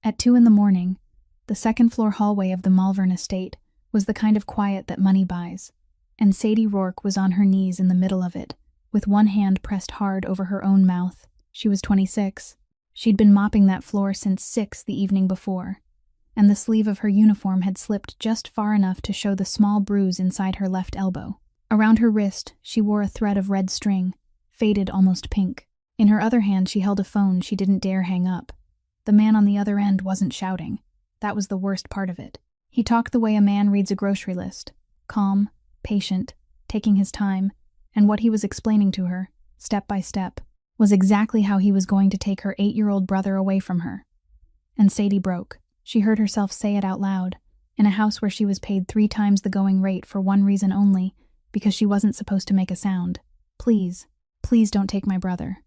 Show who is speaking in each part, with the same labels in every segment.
Speaker 1: At 2 in the morning, the second-floor hallway of the Malvern estate was the kind of quiet that money buys, and Sadie Rourke was on her knees in the middle of it, with one hand pressed hard over her own mouth. She was 26. She'd been mopping that floor since 6 the evening before, and the sleeve of her uniform had slipped just far enough to show the small bruise inside her left elbow. Around her wrist, she wore a thread of red string, faded almost pink. In her other hand, she held a phone she didn't dare hang up. The man on the other end wasn't shouting. That was the worst part of it. He talked the way a man reads a grocery list, calm, patient, taking his time, and what he was explaining to her, step by step, was exactly how he was going to take her 8-year-old brother away from her. And Sadie broke. She heard herself say it out loud, in a house where she was paid 3 times the going rate for one reason only, because she wasn't supposed to make a sound. Please, please don't take my brother.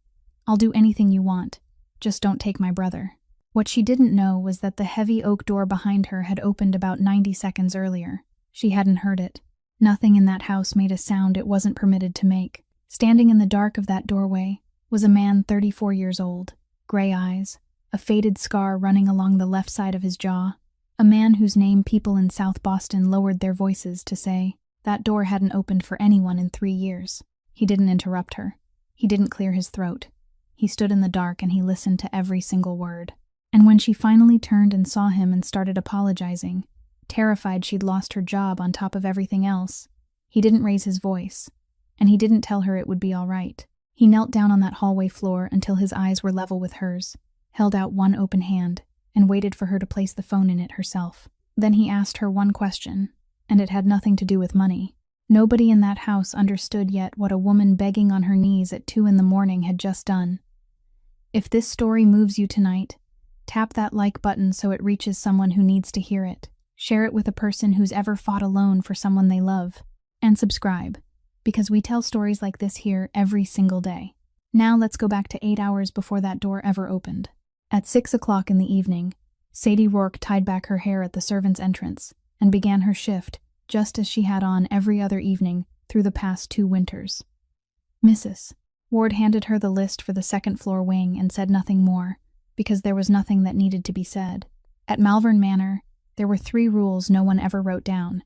Speaker 1: I'll do anything you want. Just don't take my brother. What she didn't know was that the heavy oak door behind her had opened about 90 seconds earlier. She hadn't heard it. Nothing in that house made a sound it wasn't permitted to make. Standing in the dark of that doorway was a man 34 years old, gray eyes, a faded scar running along the left side of his jaw, a man whose name people in South Boston lowered their voices to say. That door hadn't opened for anyone in 3 years. He didn't interrupt her. He didn't clear his throat. He stood in the dark and he listened to every single word. And when she finally turned and saw him and started apologizing, terrified she'd lost her job on top of everything else, he didn't raise his voice, and he didn't tell her it would be all right. He knelt down on that hallway floor until his eyes were level with hers, held out one open hand, and waited for her to place the phone in it herself. Then he asked her one question, and it had nothing to do with money. Nobody in that house understood yet what a woman begging on her knees at 2 in the morning had just done. If this story moves you tonight, tap that like button so it reaches someone who needs to hear it. Share it with a person who's ever fought alone for someone they love. And subscribe, because we tell stories like this here every single day. Now let's go back to 8 hours before that door ever opened. At 6 o'clock in the evening, Sadie Rourke tied back her hair at the servants' entrance and began her shift, just as she had on every other evening through the past 2 winters. Mrs. Ward handed her the list for the second-floor wing and said nothing more, because there was nothing that needed to be said. At Malvern Manor, there were 3 rules no one ever wrote down,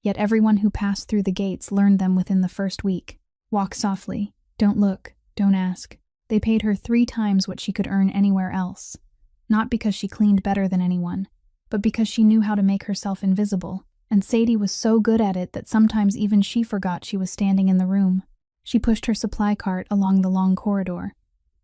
Speaker 1: yet everyone who passed through the gates learned them within the first week. Walk softly, don't look, don't ask. They paid her 3 times what she could earn anywhere else, not because she cleaned better than anyone, but because she knew how to make herself invisible, and Sadie was so good at it that sometimes even she forgot she was standing in the room. She pushed her supply cart along the long corridor,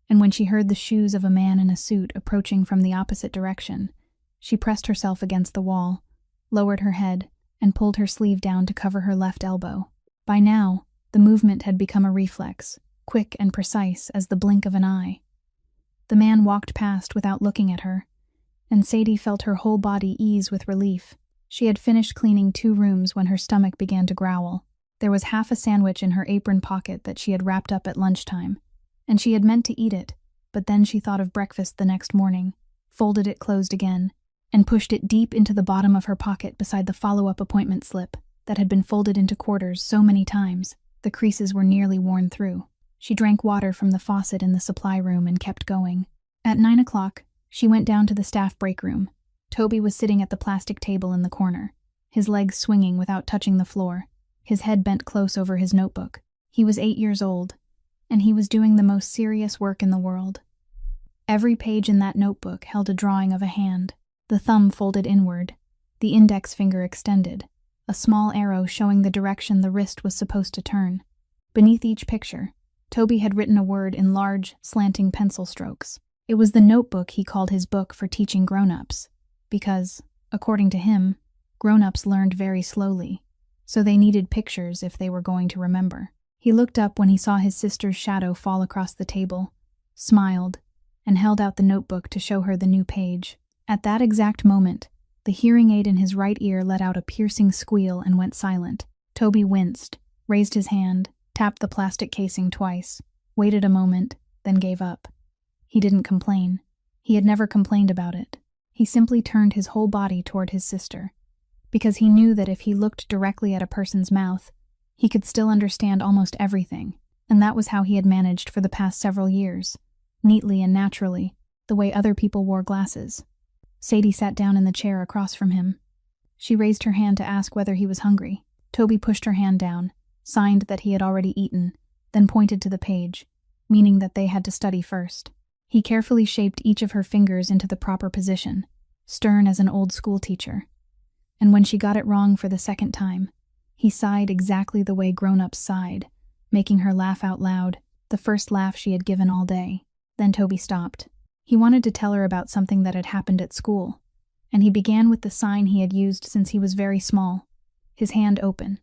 Speaker 1: and when she heard the shoes of a man in a suit approaching from the opposite direction, she pressed herself against the wall, lowered her head, and pulled her sleeve down to cover her left elbow. By now, the movement had become a reflex, quick and precise as the blink of an eye. The man walked past without looking at her, and Sadie felt her whole body ease with relief. She had finished cleaning 2 rooms when her stomach began to growl. There was half a sandwich in her apron pocket that she had wrapped up at lunchtime, and she had meant to eat it, but then she thought of breakfast the next morning, folded it closed again, and pushed it deep into the bottom of her pocket beside the follow-up appointment slip that had been folded into quarters so many times the creases were nearly worn through. She drank water from the faucet in the supply room and kept going. At 9 o'clock, she went down to the staff break room. Toby was sitting at the plastic table in the corner, his legs swinging without touching the floor, his head bent close over his notebook. He was 8 years old, and he was doing the most serious work in the world. Every page in that notebook held a drawing of a hand, the thumb folded inward, the index finger extended, a small arrow showing the direction the wrist was supposed to turn. Beneath each picture, Toby had written a word in large, slanting pencil strokes. It was the notebook he called his book for teaching grown-ups, because, according to him, grown-ups learned very slowly, so they needed pictures if they were going to remember. He looked up when he saw his sister's shadow fall across the table, smiled, and held out the notebook to show her the new page. At that exact moment, the hearing aid in his right ear let out a piercing squeal and went silent. Toby winced, raised his hand, tapped the plastic casing twice, waited a moment, then gave up. He didn't complain. He had never complained about it. He simply turned his whole body toward his sister, because he knew that if he looked directly at a person's mouth, he could still understand almost everything, and that was how he had managed for the past several years, neatly and naturally, the way other people wore glasses. Sadie sat down in the chair across from him. She raised her hand to ask whether he was hungry. Toby pushed her hand down, signed that he had already eaten, then pointed to the page, meaning that they had to study first. He carefully shaped each of her fingers into the proper position, stern as an old school teacher. And when she got it wrong for the second time, he sighed exactly the way grown-ups sighed, making her laugh out loud, the first laugh she had given all day. Then Toby stopped. He wanted to tell her about something that had happened at school, and he began with the sign he had used since he was very small, his hand open,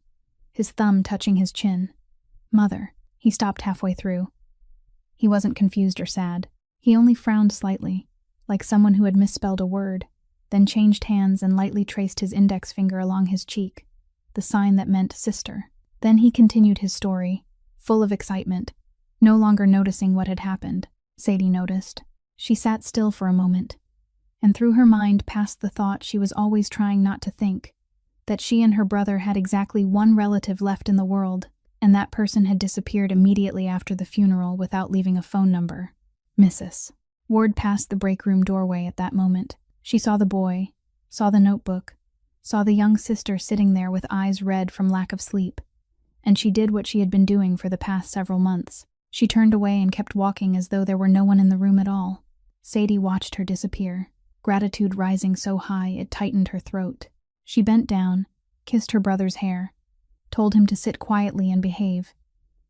Speaker 1: his thumb touching his chin. Mother. He stopped halfway through. He wasn't confused or sad. He only frowned slightly, like someone who had misspelled a word, then changed hands and lightly traced his index finger along his cheek, the sign that meant sister. Then he continued his story, full of excitement, no longer noticing what had happened. Sadie noticed. She sat still for a moment, and through her mind passed the thought she was always trying not to think, that she and her brother had exactly one relative left in the world, and that person had disappeared immediately after the funeral without leaving a phone number. Mrs. Ward passed the break room doorway at that moment. She saw the boy, saw the notebook, saw the young sister sitting there with eyes red from lack of sleep, and she did what she had been doing for the past several months. She turned away and kept walking as though there were no one in the room at all. Sadie watched her disappear, gratitude rising so high it tightened her throat. She bent down, kissed her brother's hair, told him to sit quietly and behave,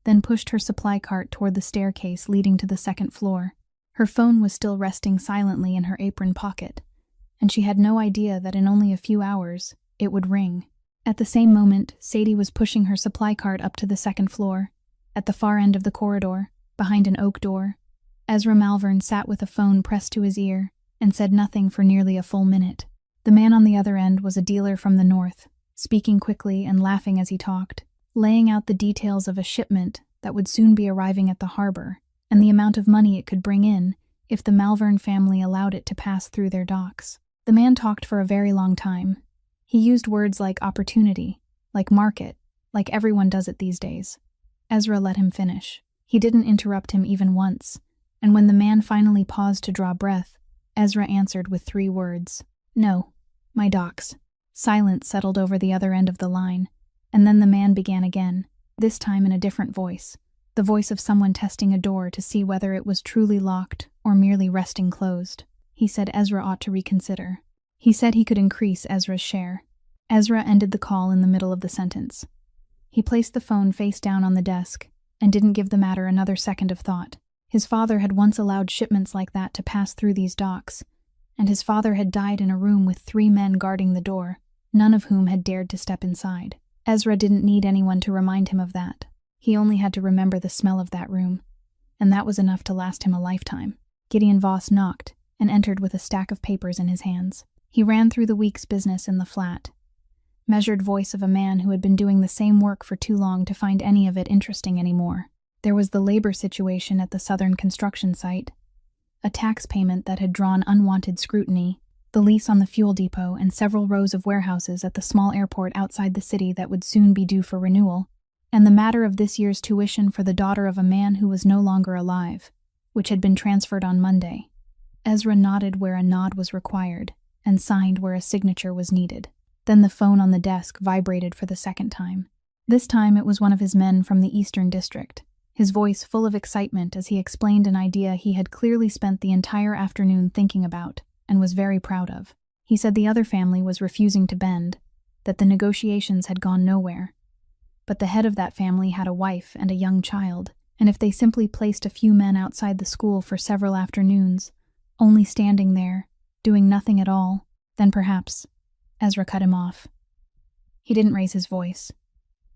Speaker 1: then pushed her supply cart toward the staircase leading to the second floor. Her phone was still resting silently in her apron pocket, and she had no idea that in only a few hours it would ring. At the same moment, Sadie was pushing her supply cart up to the second floor. At the far end of the corridor, behind an oak door, Ezra Malvern sat with a phone pressed to his ear and said nothing for nearly a full minute. The man on the other end was a dealer from the north, speaking quickly and laughing as he talked, laying out the details of a shipment that would soon be arriving at the harbor and the amount of money it could bring in if the Malvern family allowed it to pass through their docks. The man talked for a very long time. He used words like opportunity, like market, like everyone does it these days. Ezra let him finish. He didn't interrupt him even once, and when the man finally paused to draw breath, Ezra answered with 3 words. No, my docks. Silence settled over the other end of the line, and then the man began again, this time in a different voice, the voice of someone testing a door to see whether it was truly locked or merely resting closed. He said Ezra ought to reconsider. He said he could increase Ezra's share. Ezra ended the call in the middle of the sentence. He placed the phone face down on the desk and didn't give the matter another second of thought. His father had once allowed shipments like that to pass through these docks, and his father had died in a room with 3 men guarding the door, none of whom had dared to step inside. Ezra didn't need anyone to remind him of that. He only had to remember the smell of that room, and that was enough to last him a lifetime. Gideon Voss knocked and entered with a stack of papers in his hands. He ran through the week's business in the flat, measured voice of a man who had been doing the same work for too long to find any of it interesting anymore. There was the labor situation at the southern construction site, a tax payment that had drawn unwanted scrutiny, the lease on the fuel depot, and several rows of warehouses at the small airport outside the city that would soon be due for renewal, and the matter of this year's tuition for the daughter of a man who was no longer alive, which had been transferred on Monday. Ezra nodded where a nod was required, and signed where a signature was needed. Then the phone on the desk vibrated for the second time. This time it was one of his men from the Eastern District, his voice full of excitement as he explained an idea he had clearly spent the entire afternoon thinking about and was very proud of. He said the other family was refusing to bend, that the negotiations had gone nowhere. But the head of that family had a wife and a young child, and if they simply placed a few men outside the school for several afternoons, only standing there, doing nothing at all, then perhaps... Ezra cut him off. He didn't raise his voice.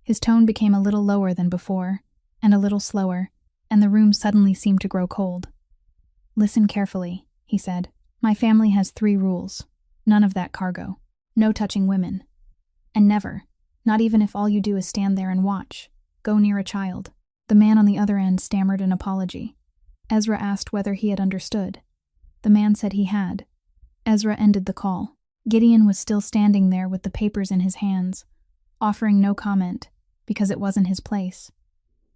Speaker 1: His tone became a little lower than before, and a little slower, and the room suddenly seemed to grow cold. Listen carefully, he said. My family has 3 rules. None of that cargo. No touching women. And never, not even if all you do is stand there and watch, go near a child. The man on the other end stammered an apology. Ezra asked whether he had understood. The man said he had. Ezra ended the call. Gideon was still standing there with the papers in his hands, offering no comment, because it wasn't his place,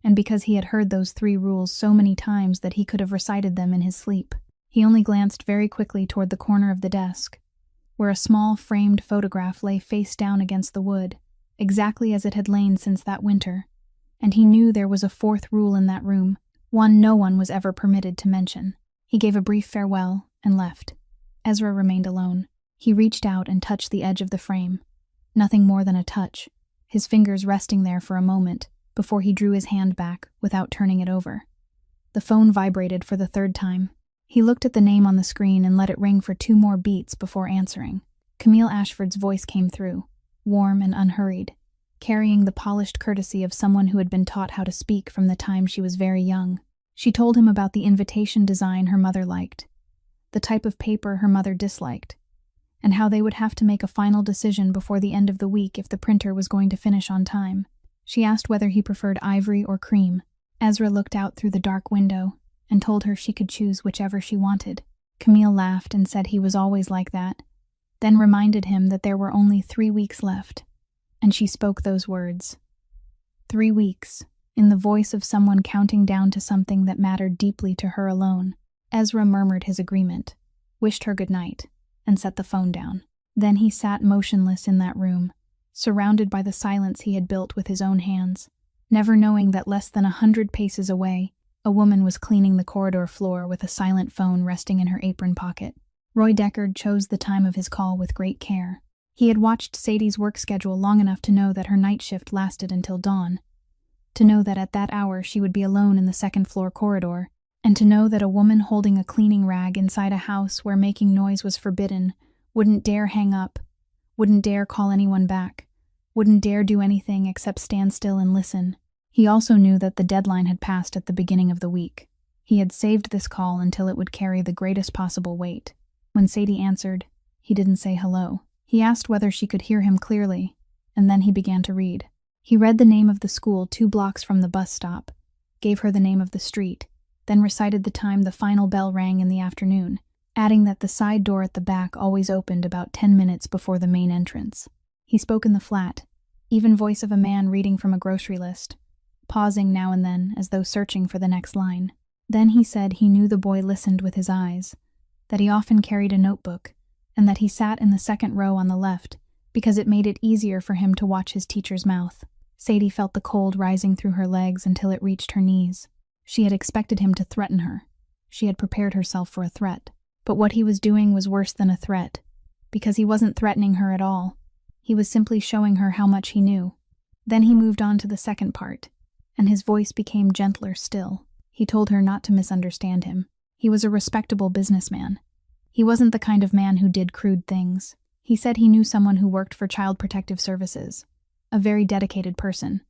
Speaker 1: and because he had heard those 3 rules so many times that he could have recited them in his sleep. He only glanced very quickly toward the corner of the desk, where a small framed photograph lay face down against the wood, exactly as it had lain since that winter. And he knew there was a fourth rule in that room, one no one was ever permitted to mention. He gave a brief farewell and left. Ezra remained alone. He reached out and touched the edge of the frame. Nothing more than a touch, his fingers resting there for a moment before he drew his hand back without turning it over. The phone vibrated for the third time. He looked at the name on the screen and let it ring for 2 more beats before answering. Camille Ashford's voice came through, warm and unhurried, carrying the polished courtesy of someone who had been taught how to speak from the time she was very young. She told him about the invitation design her mother liked, the type of paper her mother disliked, and how they would have to make a final decision before the end of the week if the printer was going to finish on time. She asked whether he preferred ivory or cream. Ezra looked out through the dark window and told her she could choose whichever she wanted. Camille laughed and said he was always like that, then reminded him that there were only 3 weeks left. And she spoke those words. 3 weeks, in the voice of someone counting down to something that mattered deeply to her alone. Ezra murmured his agreement, wished her good night, and set the phone down. Then he sat motionless in that room, surrounded by the silence he had built with his own hands, never knowing that less than 100 paces away, a woman was cleaning the corridor floor with a silent phone resting in her apron pocket. Roy Deckard chose the time of his call with great care. He had watched Sadie's work schedule long enough to know that her night shift lasted until dawn, to know that at that hour she would be alone in the second-floor corridor, and to know that a woman holding a cleaning rag inside a house where making noise was forbidden wouldn't dare hang up, wouldn't dare call anyone back, wouldn't dare do anything except stand still and listen. He also knew that the deadline had passed at the beginning of the week. He had saved this call until it would carry the greatest possible weight. When Sadie answered, he didn't say hello. He asked whether she could hear him clearly, and then he began to read. He read the name of the school 2 blocks from the bus stop, gave her the name of the street, then recited the time the final bell rang in the afternoon, adding that the side door at the back always opened about 10 minutes before the main entrance. He spoke in the flat, even voice of a man reading from a grocery list, pausing now and then as though searching for the next line. Then he said he knew the boy listened with his eyes, that he often carried a notebook, and that he sat in the second row on the left because it made it easier for him to watch his teacher's mouth. Sadie felt the cold rising through her legs until it reached her knees. She had expected him to threaten her. She had prepared herself for a threat. But what he was doing was worse than a threat, because he wasn't threatening her at all. He was simply showing her how much he knew. Then he moved on to the second part, and his voice became gentler still. He told her not to misunderstand him. He was a respectable businessman. He wasn't the kind of man who did crude things. He said he knew someone who worked for Child Protective Services, a very dedicated person,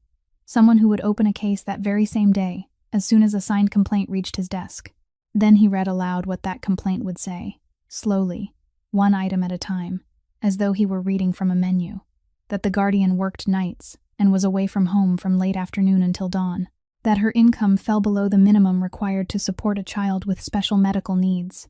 Speaker 1: someone who would open a case that very same day, as soon as a signed complaint reached his desk. Then he read aloud what that complaint would say, slowly, one item at a time, as though he were reading from a menu. That the guardian worked nights and was away from home from late afternoon until dawn. That her income fell below the minimum required to support a child with special medical needs.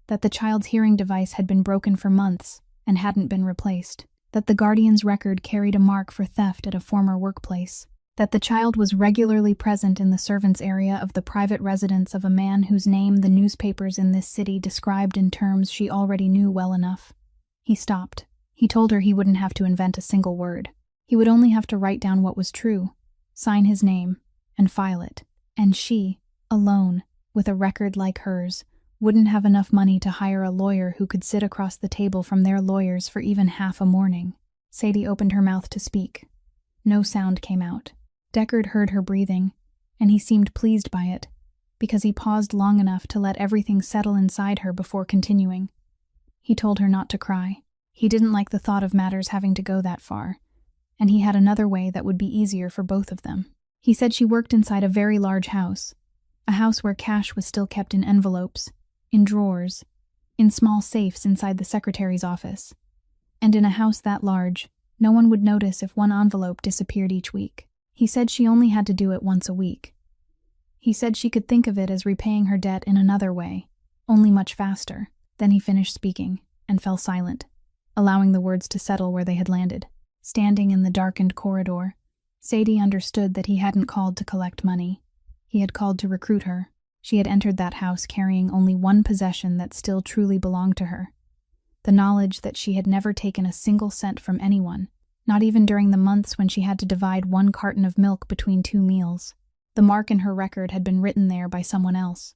Speaker 1: That the child's hearing device had been broken for months and hadn't been replaced. That the guardian's record carried a mark for theft at a former workplace. That the child was regularly present in the servants' area of the private residence of a man whose name the newspapers in this city described in terms she already knew well enough. He stopped. He told her he wouldn't have to invent a single word. He would only have to write down what was true, sign his name, and file it. And she, alone, with a record like hers, wouldn't have enough money to hire a lawyer who could sit across the table from their lawyers for even half a morning. Sadie opened her mouth to speak. No sound came out. Deckard heard her breathing, and he seemed pleased by it, because he paused long enough to let everything settle inside her before continuing. He told her not to cry. He didn't like the thought of matters having to go that far, and he had another way that would be easier for both of them. He said she worked inside a very large house, a house where cash was still kept in envelopes, in drawers, in small safes inside the secretary's office. And in a house that large, no one would notice if one envelope disappeared each week. He said she only had to do it once a week. He said she could think of it as repaying her debt in another way, only much faster. Then he finished speaking, and fell silent, allowing the words to settle where they had landed. Standing in the darkened corridor, Sadie understood that he hadn't called to collect money. He had called to recruit her. She had entered that house carrying only one possession that still truly belonged to her. The knowledge that she had never taken a single cent from anyone, not even during the months when she had to divide 1 carton of milk between 2 meals. The mark in her record had been written there by someone else.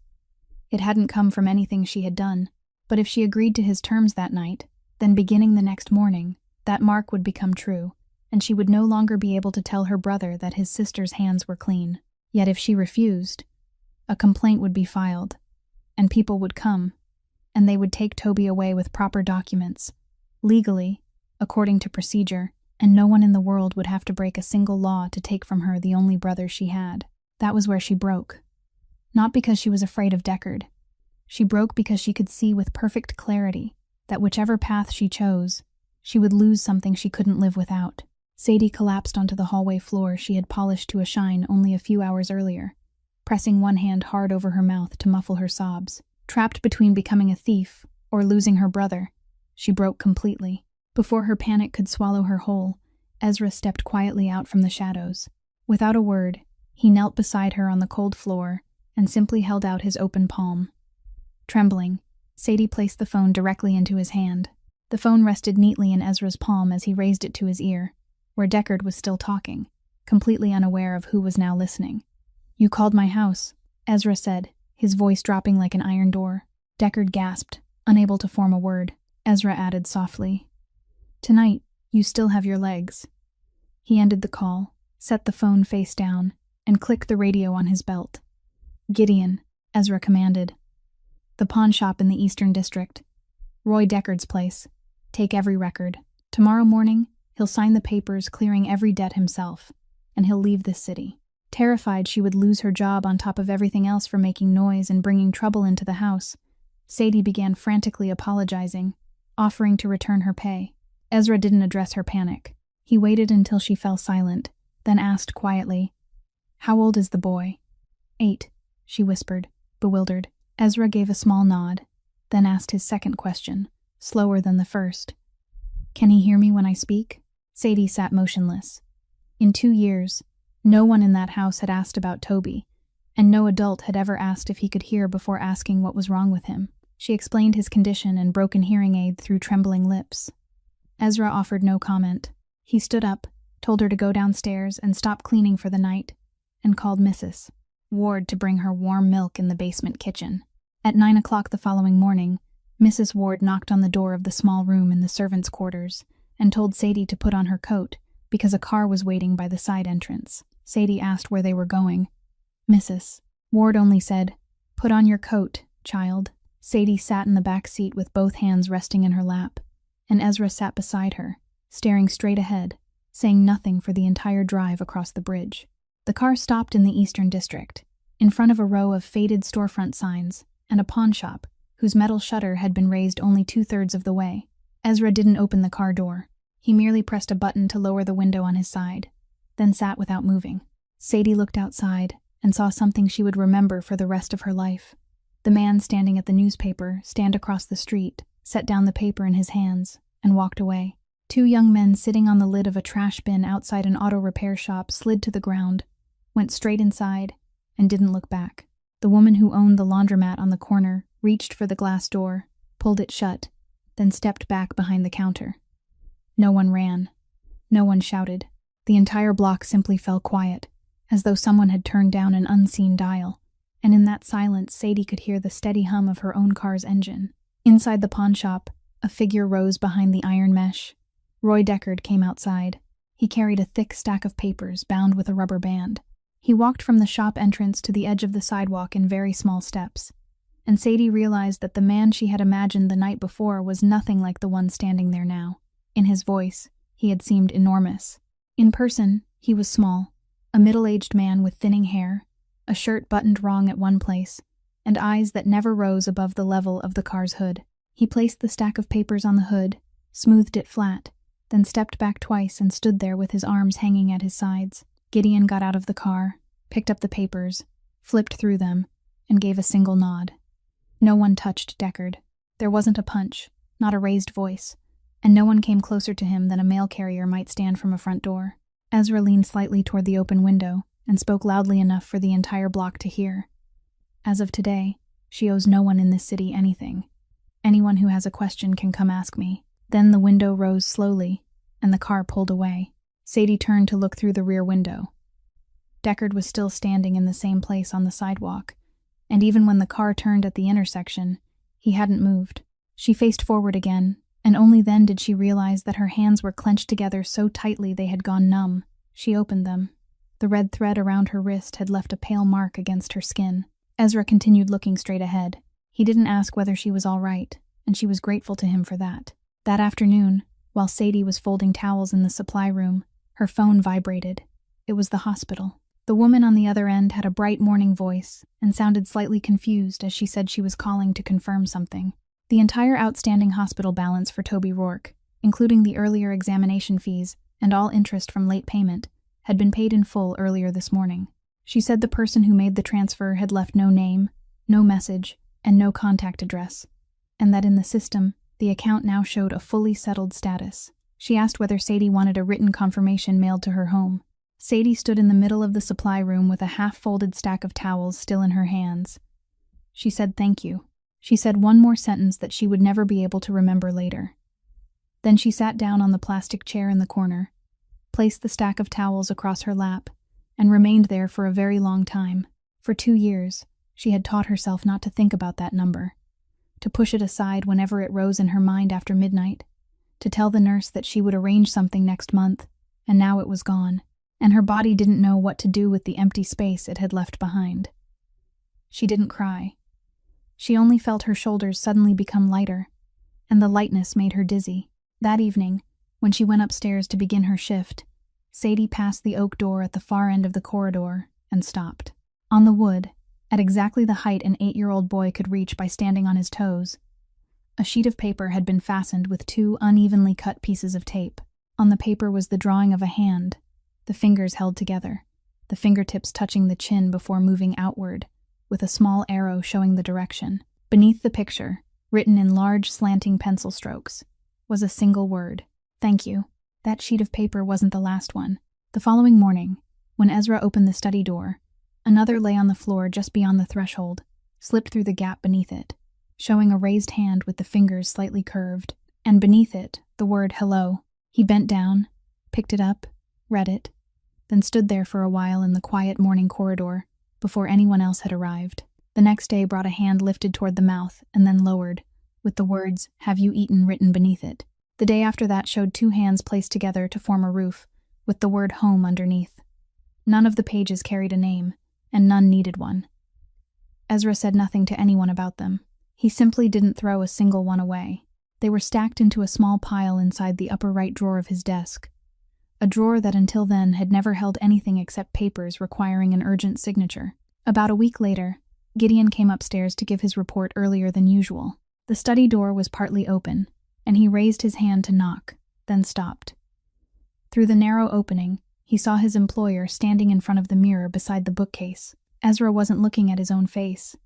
Speaker 1: It hadn't come from anything she had done, but if she agreed to his terms that night, then beginning the next morning, that mark would become true, and she would no longer be able to tell her brother that his sister's hands were clean. Yet if she refused, a complaint would be filed, and people would come, and they would take Toby away with proper documents, legally, according to procedure, and no one in the world would have to break a single law to take from her the only brother she had. That was where she broke. Not because she was afraid of Deckard. She broke because she could see with perfect clarity that whichever path she chose, she would lose something she couldn't live without. Sadie collapsed onto the hallway floor she had polished to a shine only a few hours earlier, pressing one hand hard over her mouth to muffle her sobs. Trapped between becoming a thief or losing her brother, she broke completely. Before her panic could swallow her whole, Ezra stepped quietly out from the shadows. Without a word, he knelt beside her on the cold floor and simply held out his open palm. Trembling, Sadie placed the phone directly into his hand. The phone rested neatly in Ezra's palm as he raised it to his ear, where Deckard was still talking, completely unaware of who was now listening. "You called my house," Ezra said, his voice dropping like an iron door. Deckard gasped, unable to form a word. Ezra added softly, "Tonight, you still have your legs." He ended the call, set the phone face down, and clicked the radio on his belt. "Gideon," Ezra commanded. "The pawn shop in the Eastern District. Roy Deckard's place. Take every record. Tomorrow morning, he'll sign the papers clearing every debt himself, and he'll leave this city." Terrified she would lose her job on top of everything else for making noise and bringing trouble into the house, Sadie began frantically apologizing, offering to return her pay. Ezra didn't address her panic. He waited until she fell silent, then asked quietly, "How old is the boy?" 8, she whispered, bewildered. Ezra gave a small nod, then asked his second question, slower than the first. "Can he hear me when I speak?" Sadie sat motionless. In 2 years, no one in that house had asked about Toby, and no adult had ever asked if he could hear before asking what was wrong with him. She explained his condition and broken hearing aid through trembling lips. Ezra offered no comment. He stood up, told her to go downstairs and stop cleaning for the night, and called Mrs. Ward to bring her warm milk in the basement kitchen. At 9 o'clock the following morning, Mrs. Ward knocked on the door of the small room in the servants' quarters and told Sadie to put on her coat because a car was waiting by the side entrance. Sadie asked where they were going. Mrs. Ward only said, "Put on your coat, child." Sadie sat in the back seat with both hands resting in her lap, and Ezra sat beside her, staring straight ahead, saying nothing for the entire drive across the bridge. The car stopped in the Eastern District, in front of a row of faded storefront signs and a pawn shop whose metal shutter had been raised only 2/3 of the way. Ezra didn't open the car door. He merely pressed a button to lower the window on his side, then sat without moving. Sadie looked outside and saw something she would remember for the rest of her life. The man standing at the newspaper stand across the street, set down the paper in his hands, and walked away. 2 young men sitting on the lid of a trash bin outside an auto repair shop slid to the ground, went straight inside, and didn't look back. The woman who owned the laundromat on the corner reached for the glass door, pulled it shut, then stepped back behind the counter. No one ran. No one shouted. The entire block simply fell quiet, as though someone had turned down an unseen dial, and in that silence Sadie could hear the steady hum of her own car's engine. Inside the pawn shop, a figure rose behind the iron mesh. Roy Deckard came outside. He carried a thick stack of papers bound with a rubber band. He walked from the shop entrance to the edge of the sidewalk in very small steps, and Sadie realized that the man she had imagined the night before was nothing like the one standing there now. In his voice, he had seemed enormous. In person, he was small, a middle-aged man with thinning hair, a shirt buttoned wrong at one place, and eyes that never rose above the level of the car's hood. He placed the stack of papers on the hood, smoothed it flat, then stepped back twice and stood there with his arms hanging at his sides. Gideon got out of the car, picked up the papers, flipped through them, and gave a single nod. No one touched Deckard. There wasn't a punch, not a raised voice, and no one came closer to him than a mail carrier might stand from a front door. Ezra leaned slightly toward the open window and spoke loudly enough for the entire block to hear. As of today, she owes no one in this city anything. Anyone who has a question can come ask me." Then the window rose slowly, and the car pulled away. Sadie turned to look through the rear window. Deckard was still standing in the same place on the sidewalk, and even when the car turned at the intersection, he hadn't moved. She faced forward again, and only then did she realize that her hands were clenched together so tightly they had gone numb. She opened them. The red thread around her wrist had left a pale mark against her skin. Ezra continued looking straight ahead. He didn't ask whether she was all right, and she was grateful to him for that. That afternoon, while Sadie was folding towels in the supply room, her phone vibrated. It was the hospital. The woman on the other end had a bright morning voice and sounded slightly confused as she said she was calling to confirm something. The entire outstanding hospital balance for Toby Rourke, including the earlier examination fees and all interest from late payment, had been paid in full earlier this morning. She said the person who made the transfer had left no name, no message, and no contact address, and that in the system, the account now showed a fully settled status. She asked whether Sadie wanted a written confirmation mailed to her home. Sadie stood in the middle of the supply room with a half-folded stack of towels still in her hands. She said thank you. She said one more sentence that she would never be able to remember later. Then she sat down on the plastic chair in the corner, placed the stack of towels across her lap, and remained there for a very long time. For 2 years, she had taught herself not to think about that number, to push it aside whenever it rose in her mind after midnight, to tell the nurse that she would arrange something next month, and now it was gone, and her body didn't know what to do with the empty space it had left behind. She didn't cry. She only felt her shoulders suddenly become lighter, and the lightness made her dizzy. That evening, when she went upstairs to begin her shift, Sadie passed the oak door at the far end of the corridor and stopped. On the wood, at exactly the height an 8-year-old boy could reach by standing on his toes, a sheet of paper had been fastened with 2 unevenly cut pieces of tape. On the paper was the drawing of a hand, the fingers held together, the fingertips touching the chin before moving outward, with a small arrow showing the direction. Beneath the picture, written in large slanting pencil strokes, was a single word: "Thank you." That sheet of paper wasn't the last one. The following morning, when Ezra opened the study door, another lay on the floor just beyond the threshold, slipped through the gap beneath it, showing a raised hand with the fingers slightly curved, and beneath it, the word hello. He bent down, picked it up, read it, then stood there for a while in the quiet morning corridor, before anyone else had arrived. The next day brought a hand lifted toward the mouth and then lowered, with the words, "Have you eaten?" written beneath it. The day after that showed 2 hands placed together to form a roof, with the word home underneath. None of the pages carried a name, and none needed one. Ezra said nothing to anyone about them. He simply didn't throw a single one away. They were stacked into a small pile inside the upper right drawer of his desk, a drawer that until then had never held anything except papers requiring an urgent signature. About a week later, Gideon came upstairs to give his report earlier than usual. The study door was partly open, and he raised his hand to knock, then stopped. Through the narrow opening, he saw his employer standing in front of the mirror beside the bookcase. Ezra wasn't looking at his own face.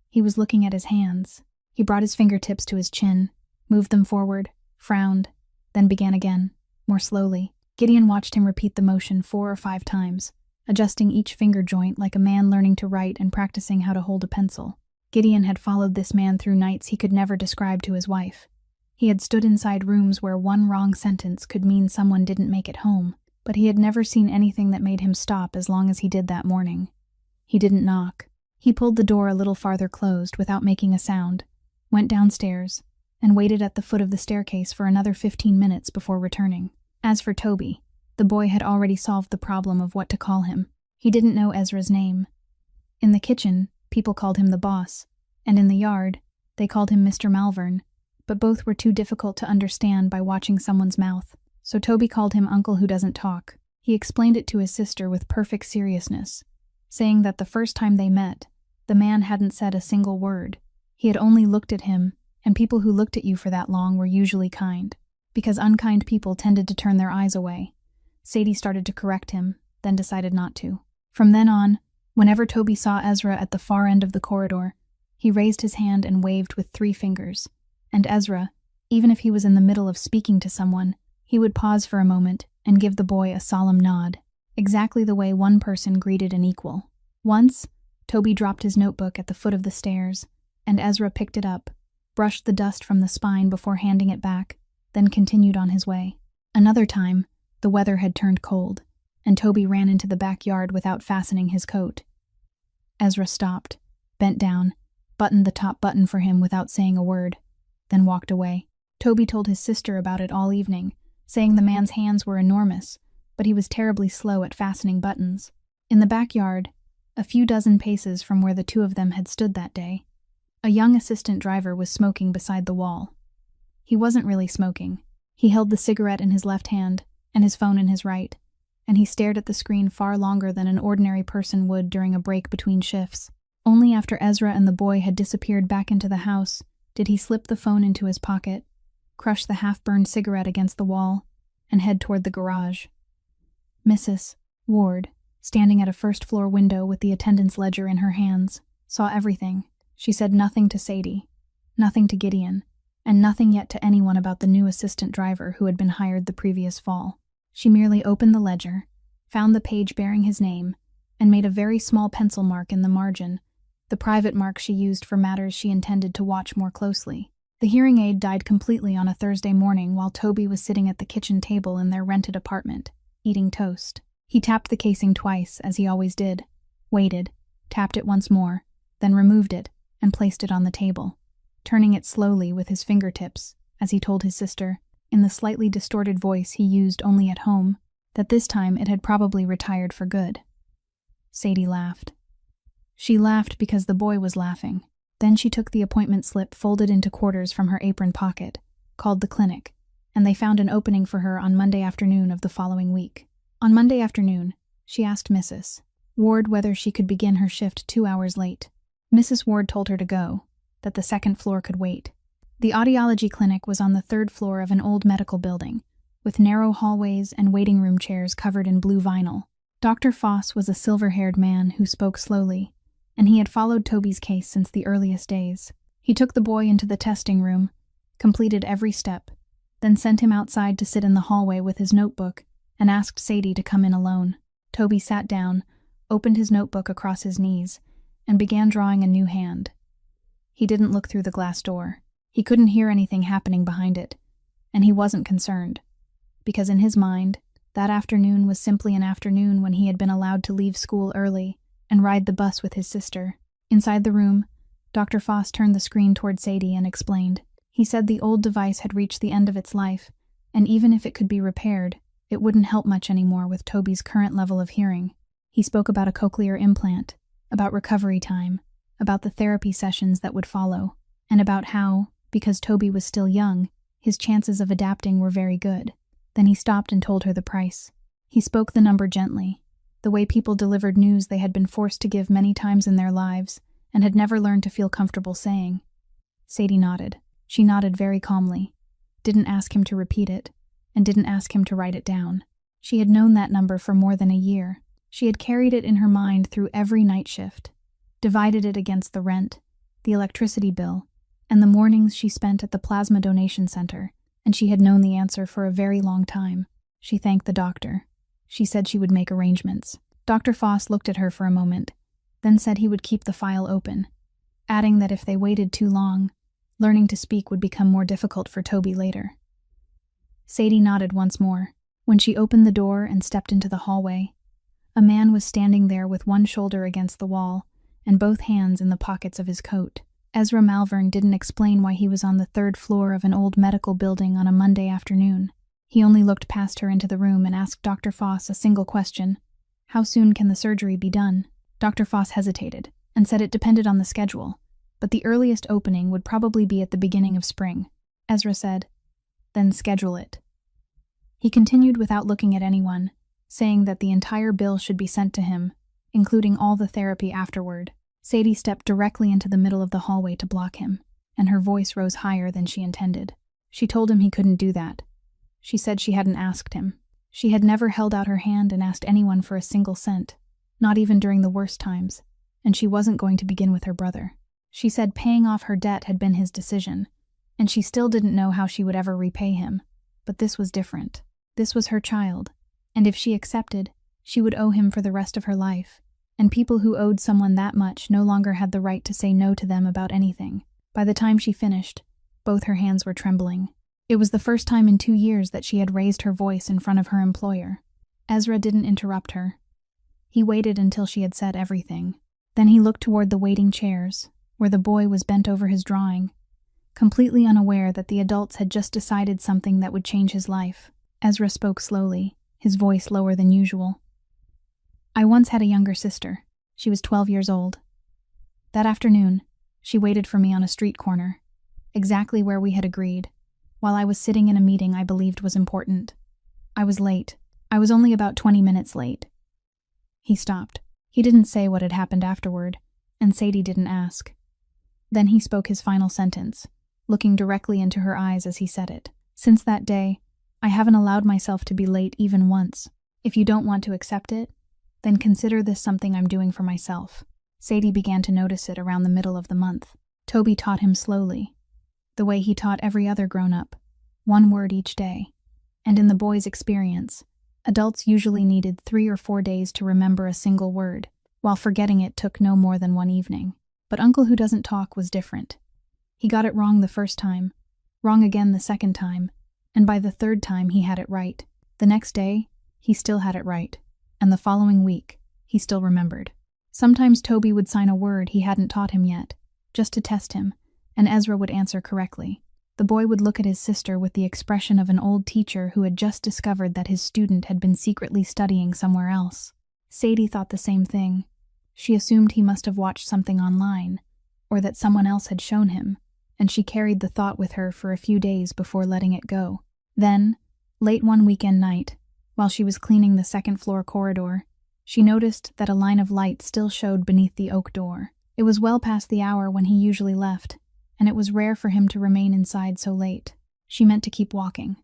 Speaker 1: He was looking at his hands. He brought his fingertips to his chin, moved them forward, frowned, then began again, more slowly. Gideon watched him repeat the motion 4 or 5 times, adjusting each finger joint like a man learning to write and practicing how to hold a pencil. Gideon had followed this man through nights he could never describe to his wife. He had stood inside rooms where one wrong sentence could mean someone didn't make it home, but he had never seen anything that made him stop as long as he did that morning. He didn't knock. He pulled the door a little farther closed without making a sound, went downstairs, and waited at the foot of the staircase for another 15 minutes before returning. As for Toby, the boy had already solved the problem of what to call him. He didn't know Ezra's name. In the kitchen, people called him the boss, and in the yard, they called him Mr. Malvern, but both were too difficult to understand by watching someone's mouth. So Toby called him Uncle Who Doesn't Talk. He explained it to his sister with perfect seriousness, saying that the first time they met, the man hadn't said a single word. He had only looked at him, and people who looked at you for that long were usually kind, because unkind people tended to turn their eyes away. Sadie started to correct him, then decided not to. From then on, whenever Toby saw Ezra at the far end of the corridor, he raised his hand and waved with 3 fingers, and Ezra, even if he was in the middle of speaking to someone, he would pause for a moment and give the boy a solemn nod, exactly the way one person greeted an equal. Once, Toby dropped his notebook at the foot of the stairs, and Ezra picked it up, brushed the dust from the spine before handing it back, then continued on his way. Another time, the weather had turned cold, and Toby ran into the backyard without fastening his coat. Ezra stopped, bent down, buttoned the top button for him without saying a word, then walked away. Toby told his sister about it all evening, saying the man's hands were enormous, but he was terribly slow at fastening buttons. In the backyard, a few dozen paces from where the two of them had stood that day, a young assistant driver was smoking beside the wall. He wasn't really smoking. He held the cigarette in his left hand and his phone in his right, and he stared at the screen far longer than an ordinary person would during a break between shifts. Only after Ezra and the boy had disappeared back into the house did he slip the phone into his pocket, crush the half-burned cigarette against the wall, and head toward the garage. Mrs. Ward, standing at a first-floor window with the attendance ledger in her hands, saw everything. She said nothing to Sadie, nothing to Gideon, and nothing yet to anyone about the new assistant driver who had been hired the previous fall. She merely opened the ledger, found the page bearing his name, and made a very small pencil mark in the margin, the private mark she used for matters she intended to watch more closely. The hearing aid died completely on a Thursday morning while Toby was sitting at the kitchen table in their rented apartment, eating toast. He tapped the casing twice, as he always did, waited, tapped it once more, then removed it and placed it on the table, turning it slowly with his fingertips, as he told his sister, in the slightly distorted voice he used only at home, that this time it had probably retired for good. Sadie laughed. She laughed because the boy was laughing. Then she took the appointment slip folded into quarters from her apron pocket, called the clinic, and they found an opening for her on Monday afternoon of the following week. On Monday afternoon, she asked Mrs. Ward whether she could begin her shift 2 hours late. Mrs. Ward told her to go, that the second floor could wait. The audiology clinic was on the 3rd floor of an old medical building, with narrow hallways and waiting room chairs covered in blue vinyl. Dr. Foss was a silver-haired man who spoke slowly, and he had followed Toby's case since the earliest days. He took the boy into the testing room, completed every step, then sent him outside to sit in the hallway with his notebook and asked Sadie to come in alone. Toby sat down, opened his notebook across his knees, and began drawing a new hand. He didn't look through the glass door. He couldn't hear anything happening behind it, and he wasn't concerned, because in his mind, that afternoon was simply an afternoon when he had been allowed to leave school early and ride the bus with his sister. Inside the room, Dr. Foss turned the screen toward Sadie and explained. He said the old device had reached the end of its life, and even if it could be repaired, it wouldn't help much anymore with Toby's current level of hearing. He spoke about a cochlear implant, about recovery time, about the therapy sessions that would follow, and about how, because Toby was still young, his chances of adapting were very good. Then he stopped and told her the price. He spoke the number gently, the way people delivered news they had been forced to give many times in their lives and had never learned to feel comfortable saying. Sadie nodded. She nodded very calmly, didn't ask him to repeat it, and didn't ask him to write it down. She had known that number for more than a year. She had carried it in her mind through every night shift, divided it against the rent, the electricity bill, and the mornings she spent at the plasma donation center, and she had known the answer for a very long time. She thanked the doctor. She said she would make arrangements. Dr. Foss looked at her for a moment, then said he would keep the file open, adding that if they waited too long, learning to speak would become more difficult for Toby later. Sadie nodded once more. When she opened the door and stepped into the hallway, a man was standing there with one shoulder against the wall and both hands in the pockets of his coat. Ezra Malvern didn't explain why he was on the 3rd floor of an old medical building on a Monday afternoon. He only looked past her into the room and asked Dr. Foss a single question. How soon can the surgery be done? Dr. Foss hesitated and said it depended on the schedule, but the earliest opening would probably be at the beginning of spring. Ezra said, "Then schedule it." He continued without looking at anyone, saying that the entire bill should be sent to him, including all the therapy afterward. Sadie stepped directly into the middle of the hallway to block him, and her voice rose higher than she intended. She told him he couldn't do that. She said she hadn't asked him. She had never held out her hand and asked anyone for a single cent, not even during the worst times, and she wasn't going to begin with her brother. She said paying off her debt had been his decision, and she still didn't know how she would ever repay him, but this was different. This was her child, and if she accepted, she would owe him for the rest of her life, and people who owed someone that much no longer had the right to say no to them about anything. By the time she finished, both her hands were trembling. It was the first time in 2 years that she had raised her voice in front of her employer. Ezra didn't interrupt her. He waited until she had said everything. Then he looked toward the waiting chairs, where the boy was bent over his drawing, completely unaware that the adults had just decided something that would change his life. Ezra spoke slowly, his voice lower than usual. I once had a younger sister. She was 12 years old. That afternoon, she waited for me on a street corner, exactly where we had agreed, while I was sitting in a meeting I believed was important. I was late. I was only about 20 minutes late. He stopped. He didn't say what had happened afterward, and Sadie didn't ask. Then he spoke his final sentence, looking directly into her eyes as he said it. Since that day, I haven't allowed myself to be late even once. If you don't want to accept it, then consider this something I'm doing for myself. Sadie began to notice it around the middle of the month. Toby taught him slowly, the way he taught every other grown-up, 1 word each day. And in the boy's experience, adults usually needed 3 or 4 days to remember a single word, while forgetting it took no more than 1 evening. But Uncle Who Doesn't Talk was different. He got it wrong the first time, wrong again the second time, and by the 3rd time he had it right. The next day, he still had it right, and the following week, he still remembered. Sometimes Toby would sign a word he hadn't taught him yet, just to test him, and Ezra would answer correctly. The boy would look at his sister with the expression of an old teacher who had just discovered that his student had been secretly studying somewhere else. Sadie thought the same thing. She assumed he must have watched something online, or that someone else had shown him, and she carried the thought with her for a few days before letting it go. Then, late one weekend night, while she was cleaning the 2nd floor corridor, she noticed that a line of light still showed beneath the oak door. It was well past the hour when he usually left, and it was rare for him to remain inside so late. She meant to keep walking.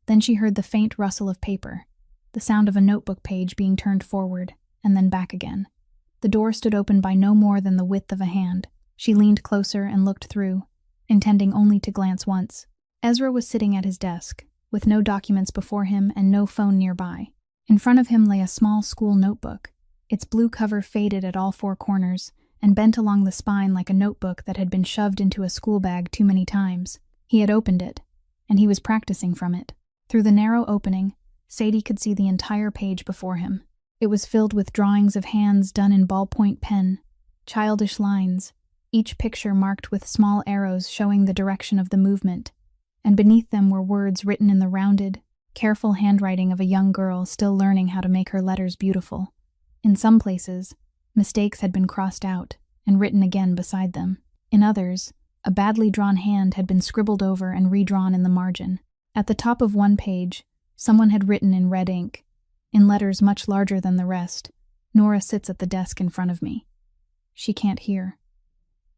Speaker 1: Then she heard the faint rustle of paper, the sound of a notebook page being turned forward, and then back again. The door stood open by no more than the width of a hand. She leaned closer and looked through, intending only to glance once. Ezra was sitting at his desk, with no documents before him and no phone nearby. In front of him lay a small school notebook, its blue cover faded at all 4 corners and bent along the spine like a notebook that had been shoved into a school bag too many times. He had opened it, and he was practicing from it. Through the narrow opening, Sadie could see the entire page before him. It was filled with drawings of hands done in ballpoint pen, childish lines, each picture marked with small arrows showing the direction of the movement, and beneath them were words written in the rounded, careful handwriting of a young girl still learning how to make her letters beautiful. In some places, mistakes had been crossed out and written again beside them. In others, a badly drawn hand had been scribbled over and redrawn in the margin. At the top of one page, someone had written in red ink, in letters much larger than the rest, "Nora sits at the desk in front of me. She can't hear.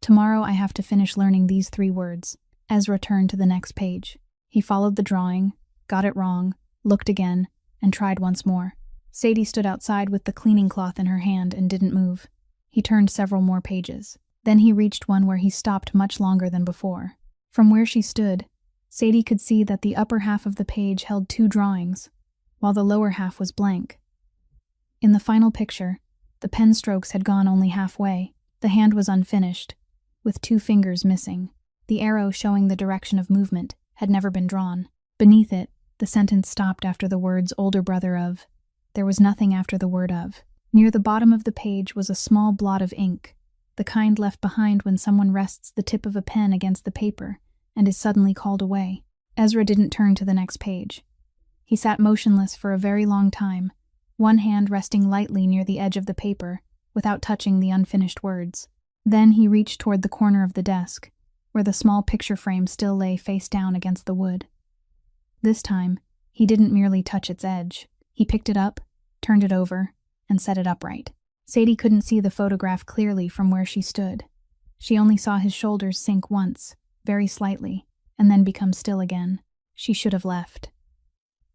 Speaker 1: Tomorrow I have to finish learning these 3 words." Ezra turned to the next page. He followed the drawing, got it wrong, looked again, and tried once more. Sadie stood outside with the cleaning cloth in her hand and didn't move. He turned several more pages. Then he reached one where he stopped much longer than before. From where she stood, Sadie could see that the upper half of the page held 2 drawings, while the lower half was blank. In the final picture, the pen strokes had gone only halfway. The hand was unfinished, with 2 fingers missing. The arrow showing the direction of movement had never been drawn. Beneath it, the sentence stopped after the words "older brother of." There was nothing after the word "of." Near the bottom of the page was a small blot of ink, the kind left behind when someone rests the tip of a pen against the paper and is suddenly called away. Ezra didn't turn to the next page. He sat motionless for a very long time, one hand resting lightly near the edge of the paper, without touching the unfinished words. Then he reached toward the corner of the desk, where the small picture frame still lay face down against the wood. This time, he didn't merely touch its edge. He picked it up, turned it over, and set it upright. Sadie couldn't see the photograph clearly from where she stood. She only saw his shoulders sink once, very slightly, and then become still again. She should have left.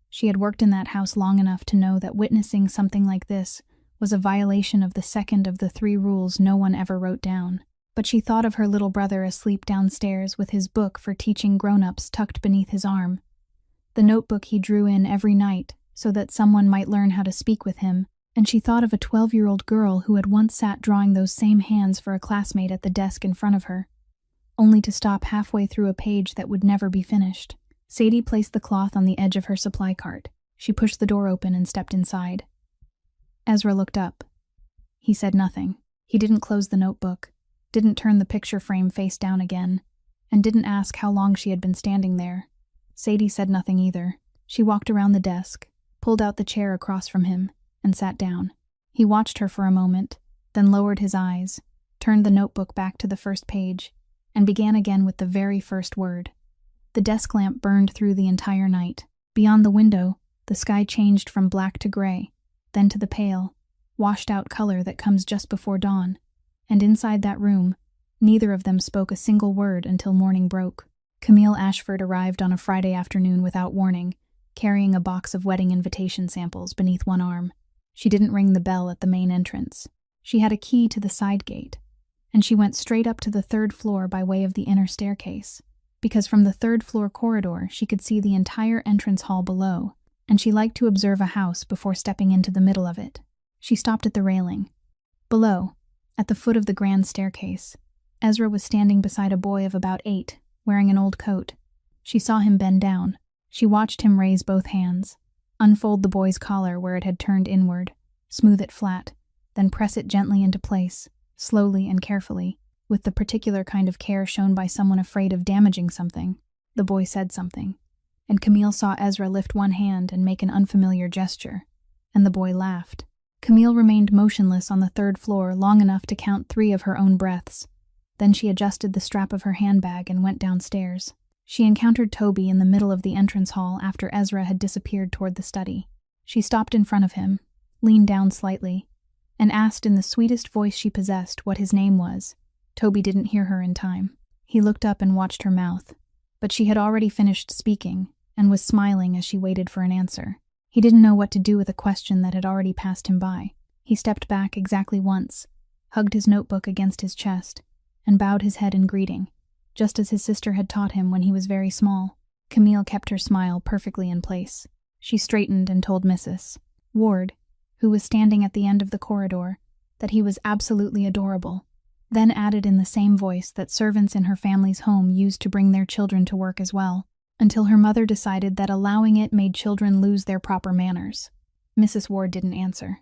Speaker 1: She had worked in that house long enough to know that witnessing something like this was a violation of the 2nd of the 3 rules no one ever wrote down. But she thought of her little brother asleep downstairs with his book for teaching grown-ups tucked beneath his arm, the notebook he drew in every night so that someone might learn how to speak with him, and she thought of a 12-year-old girl who had once sat drawing those same hands for a classmate at the desk in front of her. only to stop halfway through a page that would never be finished. Sadie placed the cloth on the edge of her supply cart. She pushed the door open and stepped inside. Ezra looked up. He said nothing. He didn't close the notebook, didn't turn the picture frame face down again, and didn't ask how long she had been standing there. Sadie said nothing either. She walked around the desk, pulled out the chair across from him, and sat down. He watched her for a moment, then lowered his eyes, turned the notebook back to the first page, and began again with the very first word. The desk lamp burned through the entire night. Beyond the window, the sky changed from black to gray, then to the pale, washed-out color that comes just before dawn, and inside that room, neither of them spoke a single word until morning broke. Camille Ashford arrived on a Friday afternoon without warning, carrying a box of wedding invitation samples beneath one arm. She didn't ring the bell at the main entrance. She had a key to the side gate, and she went straight up to the third floor by way of the inner staircase, because from the third-floor corridor she could see the entire entrance hall below, and she liked to observe a house before stepping into the middle of it. She stopped at the railing. Below, at the foot of the grand staircase, Ezra was standing beside a boy of about 8, wearing an old coat. She saw him bend down. She watched him raise both hands, unfold the boy's collar where it had turned inward, smooth it flat, then press it gently into place, slowly and carefully, with the particular kind of care shown by someone afraid of damaging something. The boy said something, and Camille saw Ezra lift one hand and make an unfamiliar gesture, and the boy laughed. Camille remained motionless on the third floor long enough to count 3 of her own breaths. Then she adjusted the strap of her handbag and went downstairs. She encountered Toby in the middle of the entrance hall after Ezra had disappeared toward the study. She stopped in front of him, leaned down slightly, and asked in the sweetest voice she possessed what his name was. Toby didn't hear her in time. He looked up and watched her mouth, but she had already finished speaking and was smiling as she waited for an answer. He didn't know what to do with a question that had already passed him by. He stepped back exactly once, hugged his notebook against his chest, and bowed his head in greeting, just as his sister had taught him when he was very small. Camille kept her smile perfectly in place. She straightened and told Mrs. Ward, who was standing at the end of the corridor, that he was absolutely adorable, then added in the same voice that servants in her family's home used to bring their children to work as well, until her mother decided that allowing it made children lose their proper manners. Mrs. Ward didn't answer.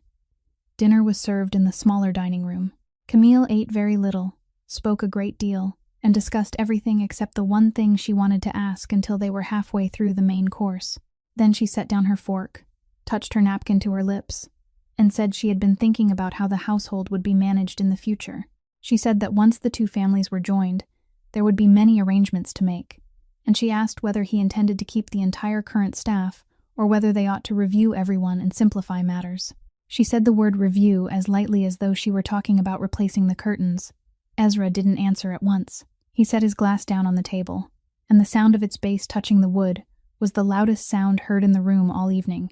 Speaker 1: Dinner was served in the smaller dining room. Camille ate very little, spoke a great deal, and discussed everything except the one thing she wanted to ask until they were halfway through the main course. Then she set down her fork, touched her napkin to her lips, and said she had been thinking about how the household would be managed in the future. She said that once the 2 families were joined, there would be many arrangements to make, and she asked whether he intended to keep the entire current staff or whether they ought to review everyone and simplify matters. She said the word review as lightly as though she were talking about replacing the curtains. Ezra didn't answer at once. He set his glass down on the table, and the sound of its base touching the wood was the loudest sound heard in the room all evening.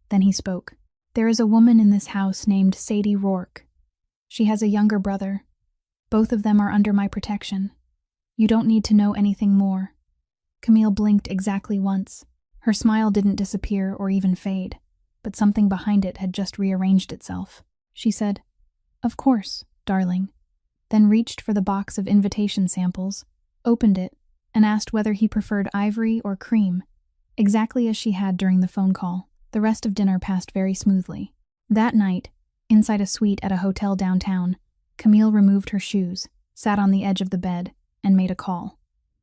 Speaker 1: Then he spoke. "There is a woman in this house named Sadie Rourke. She has a younger brother. Both of them are under my protection. You don't need to know anything more." Camille blinked exactly once. Her smile didn't disappear or even fade, but something behind it had just rearranged itself. She said, "Of course, darling," then reached for the box of invitation samples, opened it, and asked whether he preferred ivory or cream, exactly as she had during the phone call. The rest of dinner passed very smoothly. That night, inside a suite at a hotel downtown, Camille removed her shoes, sat on the edge of the bed, and made a call.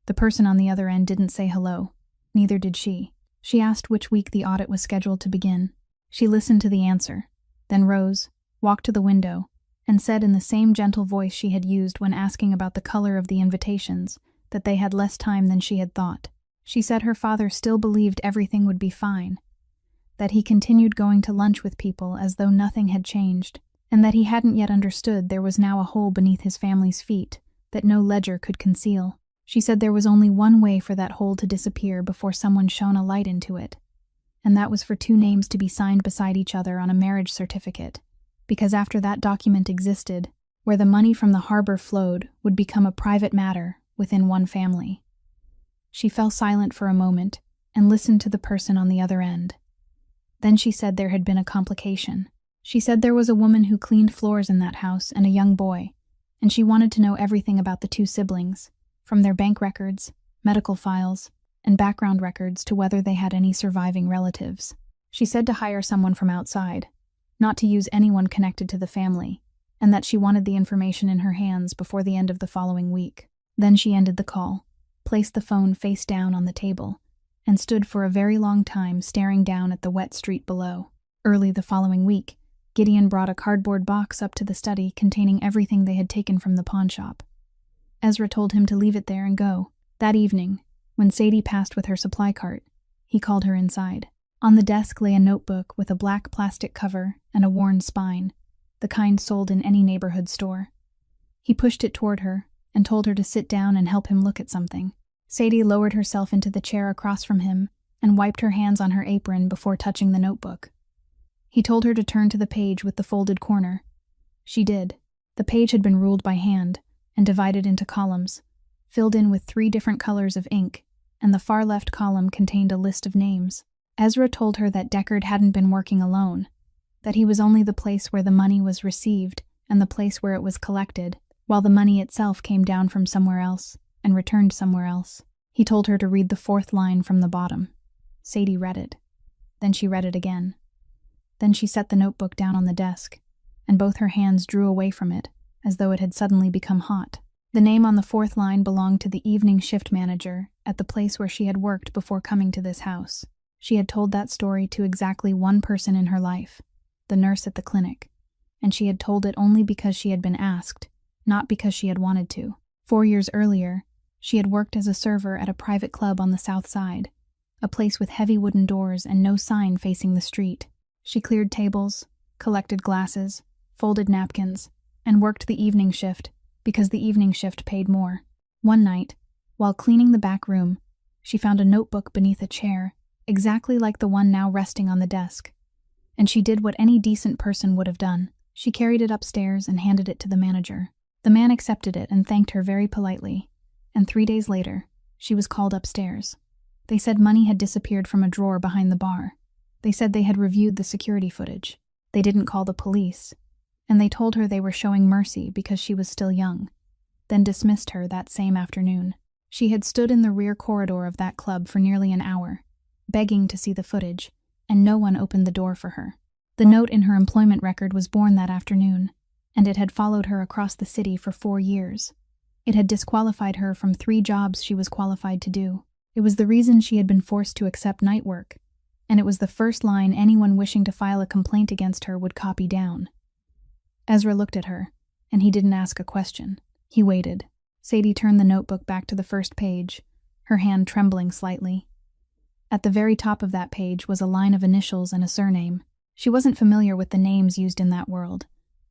Speaker 1: The person on the other end didn't say hello. Neither did she. She asked which week the audit was scheduled to begin. She listened to the answer, then rose, walked to the window, and said in the same gentle voice she had used when asking about the color of the invitations that they had less time than she had thought. She said her father still believed everything would be fine, that he continued going to lunch with people as though nothing had changed, and that he hadn't yet understood there was now a hole beneath his family's feet that no ledger could conceal. She said there was only one way for that hole to disappear before someone shone a light into it, and that was for 2 names to be signed beside each other on a marriage certificate, because after that document existed, where the money from the harbor flowed would become a private matter within one family. She fell silent for a moment and listened to the person on the other end. Then she said there had been a complication. She said there was a woman who cleaned floors in that house and a young boy, and she wanted to know everything about the two siblings, from their bank records, medical files, and background records to whether they had any surviving relatives. She said to hire someone from outside, not to use anyone connected to the family, and that she wanted the information in her hands before the end of the following week. Then she ended the call, placed the phone face down on the table, and stood for a very long time staring down at the wet street below. Early the following week, Gideon brought a cardboard box up to the study containing everything they had taken from the pawn shop. Ezra told him to leave it there and go. That evening, when Sadie passed with her supply cart, he called her inside. On the desk lay a notebook with a black plastic cover and a worn spine, the kind sold in any neighborhood store. He pushed it toward her and told her to sit down and help him look at something. Sadie lowered herself into the chair across from him and wiped her hands on her apron before touching the notebook. He told her to turn to the page with the folded corner. She did. The page had been ruled by hand and divided into columns, filled in with 3 different colors of ink, and the far left column contained a list of names. Ezra told her that Deckard hadn't been working alone, that he was only the place where the money was received and the place where it was collected, while the money itself came down from somewhere else and returned somewhere else. He told her to read the 4th line from the bottom. Sadie read it. Then she read it again. Then she set the notebook down on the desk, and both her hands drew away from it, as though it had suddenly become hot. The name on the 4th line belonged to the evening shift manager at the place where she had worked before coming to this house. She had told that story to exactly one person in her life, the nurse at the clinic, and she had told it only because she had been asked, not because she had wanted to. 4 years earlier, she had worked as a server at a private club on the south side, a place with heavy wooden doors and no sign facing the street. She cleared tables, collected glasses, folded napkins, and worked the evening shift because the evening shift paid more. One night, while cleaning the back room, she found a notebook beneath a chair, exactly like the one now resting on the desk. And she did what any decent person would have done. She carried it upstairs and handed it to the manager. The man accepted it and thanked her very politely, and 3 days later, she was called upstairs. They said money had disappeared from a drawer behind the bar. They said they had reviewed the security footage. They didn't call the police, and they told her they were showing mercy because she was still young, then dismissed her that same afternoon. She had stood in the rear corridor of that club for nearly an hour, begging to see the footage, and no one opened the door for her. The note in her employment record was born that afternoon, and it had followed her across the city for 4 years. It had disqualified her from 3 jobs she was qualified to do. It was the reason she had been forced to accept night work, and it was the first line anyone wishing to file a complaint against her would copy down. Ezra looked at her, and he didn't ask a question. He waited. Sadie turned the notebook back to the first page, her hand trembling slightly. At the very top of that page was a line of initials and a surname. She wasn't familiar with the names used in that world,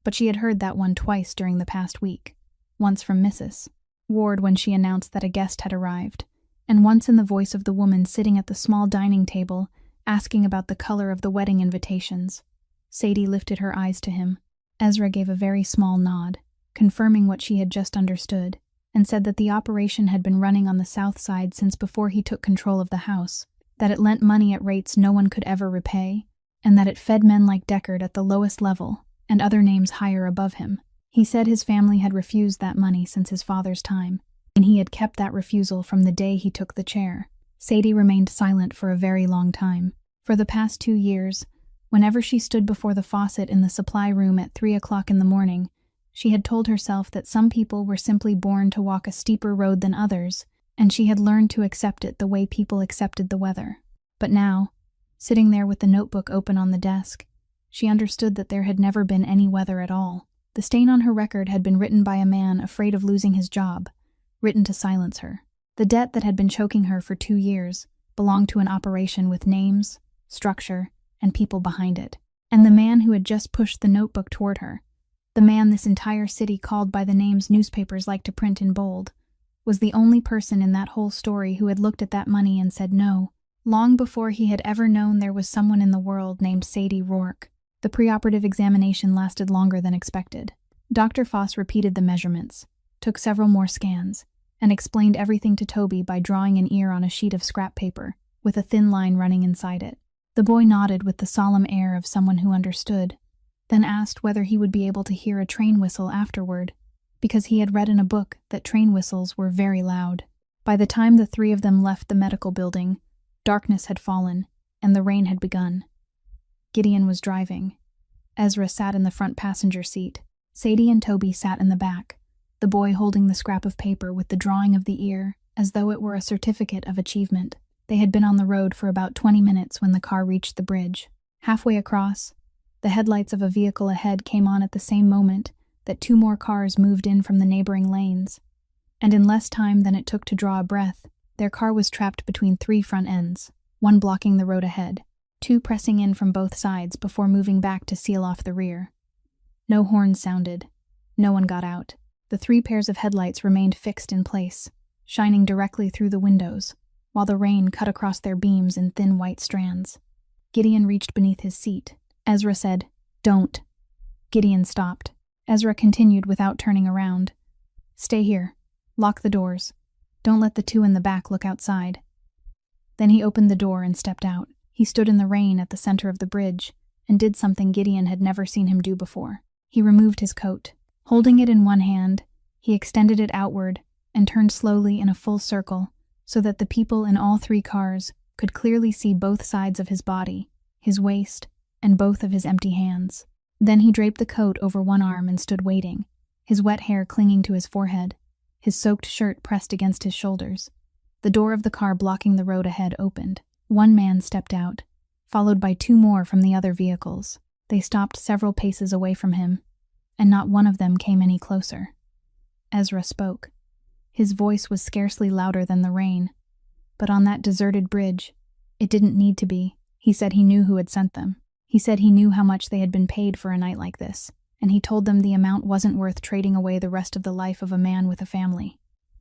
Speaker 1: but she had heard that one twice during the past week. Once from Mrs. Ward when she announced that a guest had arrived, and once in the voice of the woman sitting at the small dining table, asking about the color of the wedding invitations. Sadie lifted her eyes to him. Ezra gave a very small nod, confirming what she had just understood, and said that the operation had been running on the south side since before he took control of the house, that it lent money at rates no one could ever repay, and that it fed men like Deckard at the lowest level and other names higher above him. He said his family had refused that money since his father's time, and he had kept that refusal from the day he took the chair. Sadie remained silent for a very long time. For the past 2 years, whenever she stood before the faucet in the supply room at 3 o'clock in the morning, she had told herself that some people were simply born to walk a steeper road than others, and she had learned to accept it the way people accepted the weather. But now, sitting there with the notebook open on the desk, she understood that there had never been any weather at all. The stain on her record had been written by a man afraid of losing his job, written to silence her. The debt that had been choking her for 2 years belonged to an operation with names, structure, and people behind it. And the man who had just pushed the notebook toward her, the man this entire city called by the names newspapers like to print in bold, was the only person in that whole story who had looked at that money and said no, long before he had ever known there was someone in the world named Sadie Rourke. The preoperative examination lasted longer than expected. Dr. Foss repeated the measurements, took several more scans, and explained everything to Toby by drawing an ear on a sheet of scrap paper, with a thin line running inside it. The boy nodded with the solemn air of someone who understood, then asked whether he would be able to hear a train whistle afterward. because he had read in a book that train whistles were very loud. By the time the three of them left the medical building, darkness had fallen, and the rain had begun. Gideon was driving. Ezra sat in the front passenger seat. Sadie and Toby sat in the back, the boy holding the scrap of paper with the drawing of the ear, as though it were a certificate of achievement. They had been on the road for about 20 minutes when the car reached the bridge. Halfway across, the headlights of a vehicle ahead came on at the same moment that two more cars moved in from the neighboring lanes. And in less time than it took to draw a breath, their car was trapped between three front ends, one blocking the road ahead, two pressing in from both sides before moving back to seal off the rear. No horns sounded. No one got out. The three pairs of headlights remained fixed in place, shining directly through the windows, while the rain cut across their beams in thin white strands. Gideon reached beneath his seat. Ezra said, "Don't." Gideon stopped. Ezra continued without turning around. "Stay here. Lock the doors. Don't let the two in the back look outside." Then he opened the door and stepped out. He stood in the rain at the center of the bridge and did something Gideon had never seen him do before. He removed his coat. Holding it in one hand, he extended it outward and turned slowly in a full circle so that the people in all three cars could clearly see both sides of his body, his waist, and both of his empty hands. Then he draped the coat over one arm and stood waiting, his wet hair clinging to his forehead, his soaked shirt pressed against his shoulders. The door of the car blocking the road ahead opened. One man stepped out, followed by two more from the other vehicles. They stopped several paces away from him, and not one of them came any closer. Ezra spoke. His voice was scarcely louder than the rain, but on that deserted bridge, it didn't need to be. He said he knew who had sent them. He said he knew how much they had been paid for a night like this, and he told them the amount wasn't worth trading away the rest of the life of a man with a family.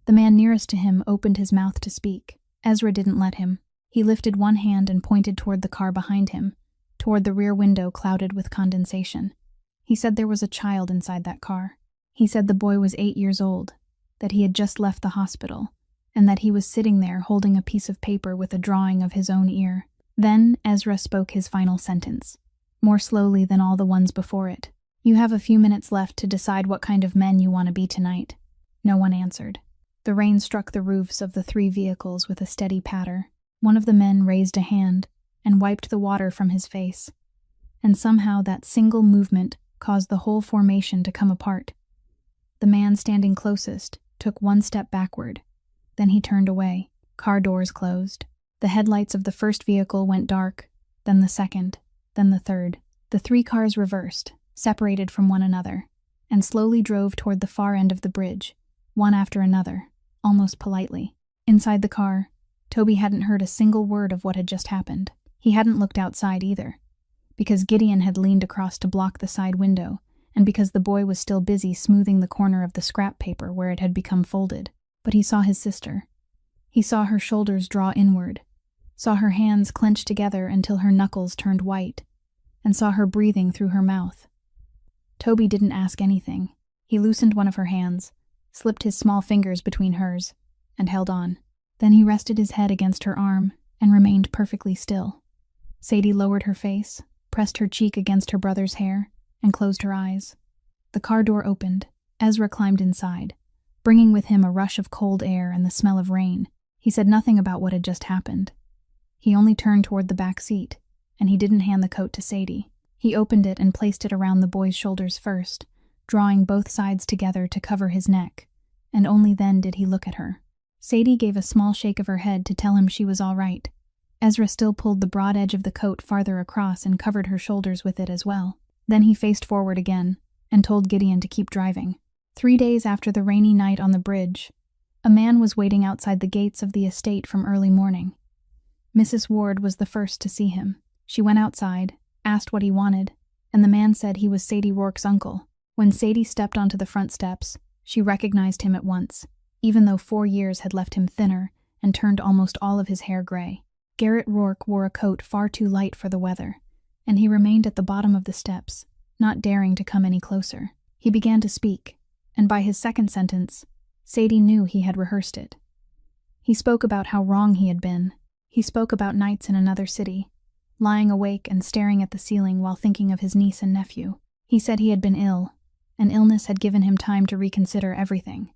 Speaker 1: The man nearest to him opened his mouth to speak. Ezra didn't let him. He lifted one hand and pointed toward the car behind him, toward the rear window clouded with condensation. He said there was a child inside that car. He said the boy was 8 years old, that he had just left the hospital, and that he was sitting there holding a piece of paper with a drawing of his own ear. Then Ezra spoke his final sentence, more slowly than all the ones before it. "You have a few minutes left to decide what kind of men you want to be tonight." No one answered. The rain struck the roofs of the three vehicles with a steady patter. One of the men raised a hand and wiped the water from his face, and somehow that single movement caused the whole formation to come apart. The man standing closest took one step backward. Then he turned away. Car doors closed. The headlights of the first vehicle went dark, then the second, then the third. The three cars reversed, separated from one another, and slowly drove toward the far end of the bridge, one after another, almost politely. Inside the car, Toby hadn't heard a single word of what had just happened. He hadn't looked outside either, because Gideon had leaned across to block the side window, and because the boy was still busy smoothing the corner of the scrap paper where it had become folded. But he saw his sister. He saw her shoulders draw inward, saw her hands clench together until her knuckles turned white, and saw her breathing through her mouth. Toby didn't ask anything. He loosened one of her hands, slipped his small fingers between hers, and held on. Then he rested his head against her arm and remained perfectly still. Sadie lowered her face, pressed her cheek against her brother's hair, and closed her eyes. The car door opened. Ezra climbed inside, bringing with him a rush of cold air and the smell of rain. He said nothing about what had just happened. He only turned toward the back seat, and he didn't hand the coat to Sadie. He opened it and placed it around the boy's shoulders first, drawing both sides together to cover his neck, and only then did he look at her. Sadie gave a small shake of her head to tell him she was all right. Ezra still pulled the broad edge of the coat farther across and covered her shoulders with it as well. Then he faced forward again and told Gideon to keep driving. 3 days after the rainy night on the bridge, a man was waiting outside the gates of the estate from early morning. Mrs. Ward was the first to see him. She went outside, asked what he wanted, and the man said he was Sadie Rourke's uncle. When Sadie stepped onto the front steps, she recognized him at once, even though 4 years had left him thinner and turned almost all of his hair gray. Garrett Rourke wore a coat far too light for the weather, and he remained at the bottom of the steps, not daring to come any closer. He began to speak, and by his second sentence, Sadie knew he had rehearsed it. He spoke about how wrong he had been. He spoke about nights in another city, lying awake and staring at the ceiling while thinking of his niece and nephew. He said he had been ill, and illness had given him time to reconsider everything.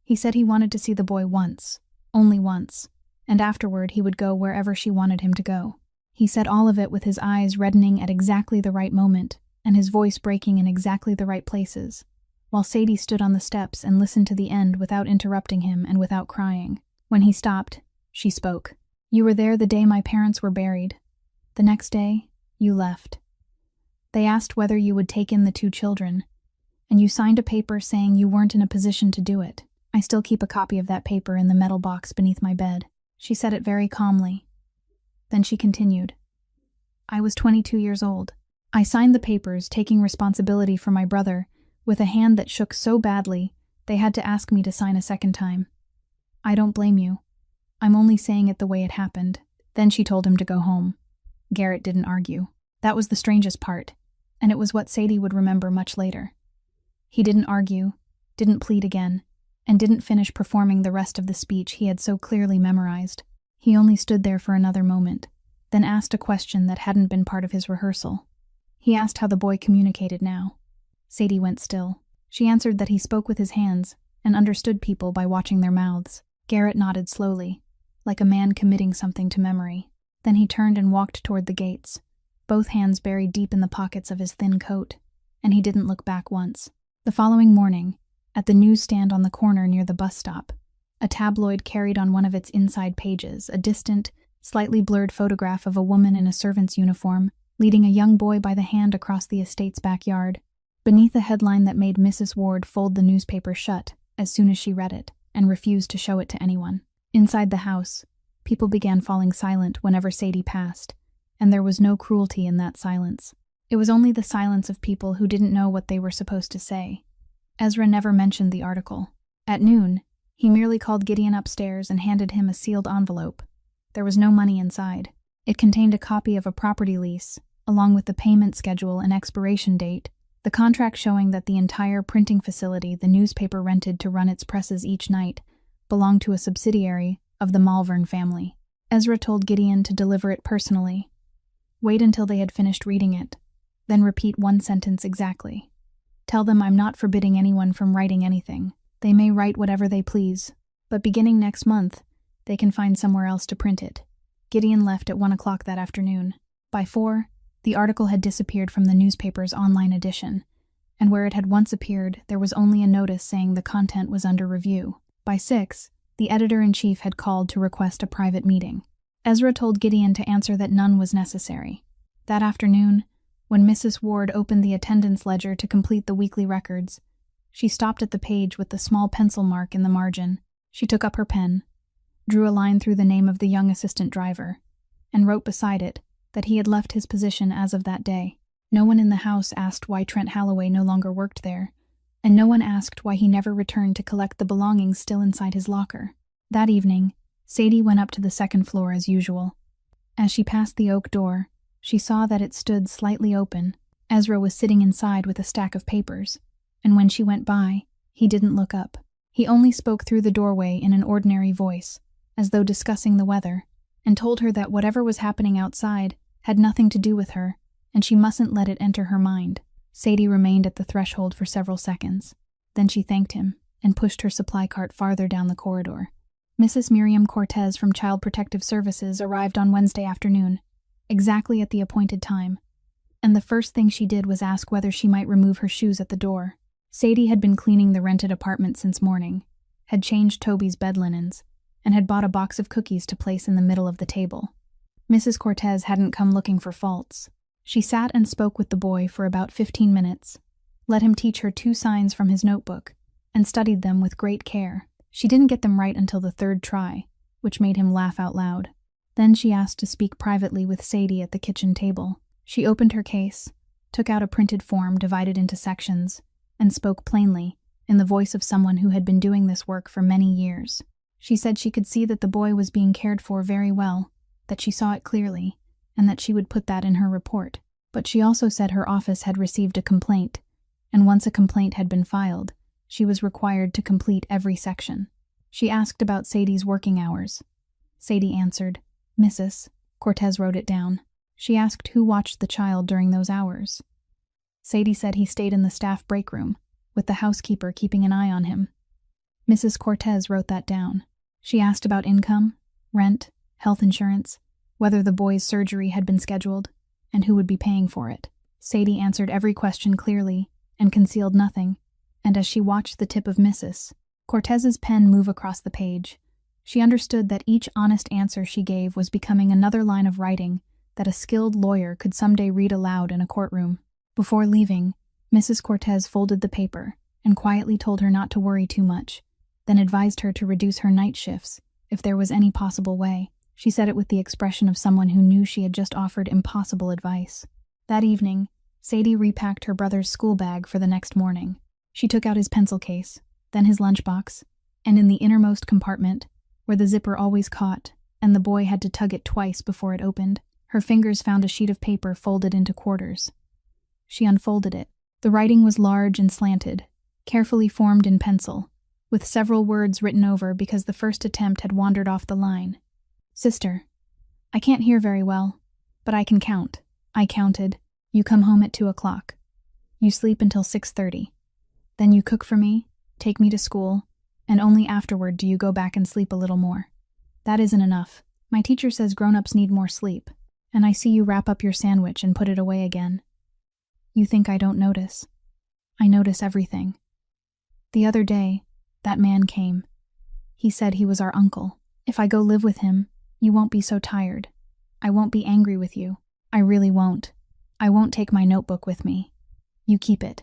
Speaker 1: He said he wanted to see the boy once, only once, and afterward he would go wherever she wanted him to go. He said all of it with his eyes reddening at exactly the right moment, and his voice breaking in exactly the right places, while Sadie stood on the steps and listened to the end without interrupting him and without crying. When he stopped, she spoke. "You were there the day my parents were buried. The next day, you left. They asked whether you would take in the 2 children, and you signed a paper saying you weren't in a position to do it. I still keep a copy of that paper in the metal box beneath my bed." She said it very calmly. Then she continued, "I was 22 years old. I signed the papers taking responsibility for my brother with a hand that shook so badly they had to ask me to sign a second time. I don't blame you. I'm only saying it the way it happened." Then she told him to go home. Garrett didn't argue. That was the strangest part, and it was what Sadie would remember much later. He didn't argue, didn't plead again, and didn't finish performing the rest of the speech he had so clearly memorized. He only stood there for another moment, then asked a question that hadn't been part of his rehearsal. He asked how the boy communicated now. Sadie went still. She answered that he spoke with his hands and understood people by watching their mouths. Garrett nodded slowly, like a man committing something to memory. Then he turned and walked toward the gates, both hands buried deep in the pockets of his thin coat, and he didn't look back once. The following morning, at the newsstand on the corner near the bus stop, a tabloid carried on one of its inside pages a distant, slightly blurred photograph of a woman in a servant's uniform leading a young boy by the hand across the estate's backyard, beneath a headline that made Mrs. Ward fold the newspaper shut as soon as she read it and refused to show it to anyone. Inside the house, people began falling silent whenever Sadie passed, and there was no cruelty in that silence. It was only the silence of people who didn't know what they were supposed to say. Ezra never mentioned the article. At noon, he merely called Gideon upstairs and handed him a sealed envelope. There was no money inside. It contained a copy of a property lease, along with the payment schedule and expiration date, the contract showing that the entire printing facility the newspaper rented to run its presses each night belonged to a subsidiary of the Malvern family. Ezra told Gideon to deliver it personally. Wait until they had finished reading it, then repeat one sentence exactly. Tell them I'm not forbidding anyone from writing anything. They may write whatever they please, but beginning next month, they can find somewhere else to print it. Gideon left at 1 o'clock that afternoon. By 4, the article had disappeared from the newspaper's online edition, and where it had once appeared, there was only a notice saying the content was under review. By 6, the editor-in-chief had called to request a private meeting. Ezra told Gideon to answer that none was necessary. That afternoon, when Mrs. Ward opened the attendance ledger to complete the weekly records, she stopped at the page with the small pencil mark in the margin. She took up her pen, drew a line through the name of the young assistant driver, and wrote beside it that he had left his position as of that day. No one in the house asked why Trent Holloway no longer worked there, and no one asked why he never returned to collect the belongings still inside his locker. That evening, Sadie went up to the second floor as usual. As she passed the oak door, she saw that it stood slightly open. Ezra was sitting inside with a stack of papers, and when she went by, he didn't look up. He only spoke through the doorway in an ordinary voice, as though discussing the weather, and told her that whatever was happening outside had nothing to do with her, and she mustn't let it enter her mind. Sadie remained at the threshold for several seconds. Then she thanked him and pushed her supply cart farther down the corridor. Mrs. Miriam Cortez from Child Protective Services arrived on Wednesday afternoon, exactly at the appointed time, and the first thing she did was ask whether she might remove her shoes at the door. Sadie had been cleaning the rented apartment since morning, had changed Toby's bed linens, and had bought a box of cookies to place in the middle of the table. Mrs. Cortez hadn't come looking for faults. She sat and spoke with the boy for about 15 minutes, let him teach her 2 signs from his notebook, and studied them with great care. She didn't get them right until the 3rd try, which made him laugh out loud. Then she asked to speak privately with Sadie at the kitchen table. She opened her case, took out a printed form divided into sections, and spoke plainly, in the voice of someone who had been doing this work for many years. She said she could see that the boy was being cared for very well, that she saw it clearly, and that she would put that in her report. But she also said her office had received a complaint, and once a complaint had been filed, she was required to complete every section. She asked about Sadie's working hours. Sadie answered, "Mrs." Cortez wrote it down. She asked who watched the child during those hours. Sadie said he stayed in the staff break room, with the housekeeper keeping an eye on him. Mrs. Cortez wrote that down. She asked about income, rent, health insurance, whether the boy's surgery had been scheduled, and who would be paying for it. Sadie answered every question clearly and concealed nothing, and as she watched the tip of Mrs. Cortez's pen move across the page, she understood that each honest answer she gave was becoming another line of writing that a skilled lawyer could someday read aloud in a courtroom. Before leaving, Mrs. Cortez folded the paper and quietly told her not to worry too much, then advised her to reduce her night shifts if there was any possible way. She said it with the expression of someone who knew she had just offered impossible advice. That evening, Sadie repacked her brother's school bag for the next morning. She took out his pencil case, then his lunchbox, and in the innermost compartment, where the zipper always caught, and the boy had to tug it twice before it opened, her fingers found a sheet of paper folded into quarters. She unfolded it. The writing was large and slanted, carefully formed in pencil, with several words written over because the first attempt had wandered off the line. Sister, I can't hear very well, but I can count. I counted. You come home at 2:00. You sleep until 6:30. Then you cook for me, take me to school, and only afterward do you go back and sleep a little more. That isn't enough. My teacher says grown-ups need more sleep, and I see you wrap up your sandwich and put it away again. You think I don't notice. I notice everything. The other day, that man came. He said he was our uncle. If I go live with him, you won't be so tired. I won't be angry with you. I really won't. I won't take my notebook with me. You keep it.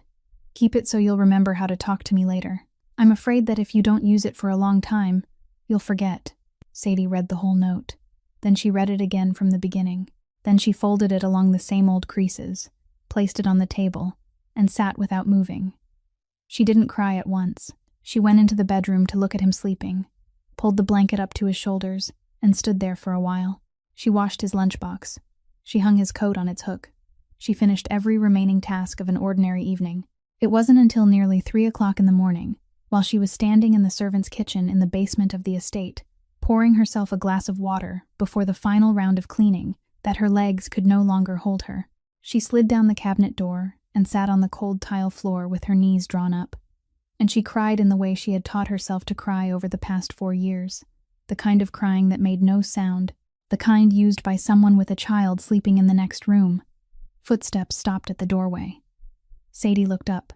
Speaker 1: Keep it so you'll remember how to talk to me later. I'm afraid that if you don't use it for a long time, you'll forget. Sadie read the whole note. Then she read it again from the beginning. Then she folded it along the same old creases, placed it on the table, and sat without moving. She didn't cry at once. She went into the bedroom to look at him sleeping, pulled the blanket up to his shoulders, and stood there for a while. She washed his lunchbox. She hung his coat on its hook. She finished every remaining task of an ordinary evening. It wasn't until nearly 3:00 in the morning, while she was standing in the servant's kitchen in the basement of the estate, pouring herself a glass of water before the final round of cleaning, that her legs could no longer hold her. She slid down the cabinet door and sat on the cold tile floor with her knees drawn up. And she cried in the way she had taught herself to cry over the past 4 years, the kind of crying that made no sound, the kind used by someone with a child sleeping in the next room. Footsteps stopped at the doorway. Sadie looked up.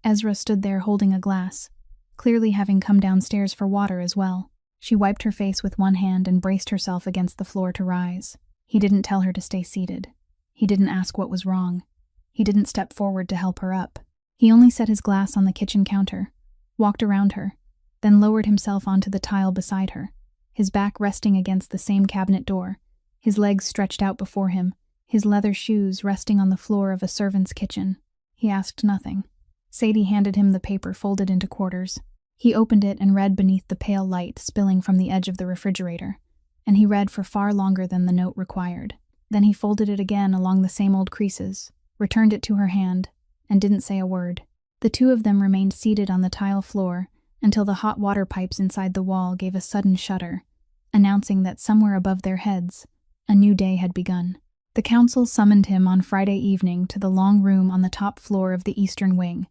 Speaker 1: Ezra stood there holding a glass, clearly having come downstairs for water as well. She wiped her face with one hand and braced herself against the floor to rise. He didn't tell her to stay seated. He didn't ask what was wrong. He didn't step forward to help her up. He only set his glass on the kitchen counter, walked around her, then lowered himself onto the tile beside her, his back resting against the same cabinet door, his legs stretched out before him, his leather shoes resting on the floor of a servant's kitchen. He asked nothing. Sadie handed him the paper folded into quarters. He opened it and read beneath the pale light spilling from the edge of the refrigerator, and he read for far longer than the note required. Then he folded it again along the same old creases, returned it to her hand, and didn't say a word. The two of them remained seated on the tile floor until the hot water pipes inside the wall gave a sudden shudder, announcing that somewhere above their heads, a new day had begun. The council summoned him on Friday evening to the long room on the top floor of the eastern wing,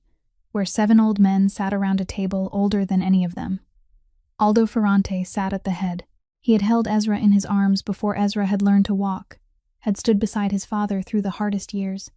Speaker 1: where 7 old men sat around a table older than any of them. Aldo Ferrante sat at the head. He had held Ezra in his arms before Ezra had learned to walk, had stood beside his father through the hardest years,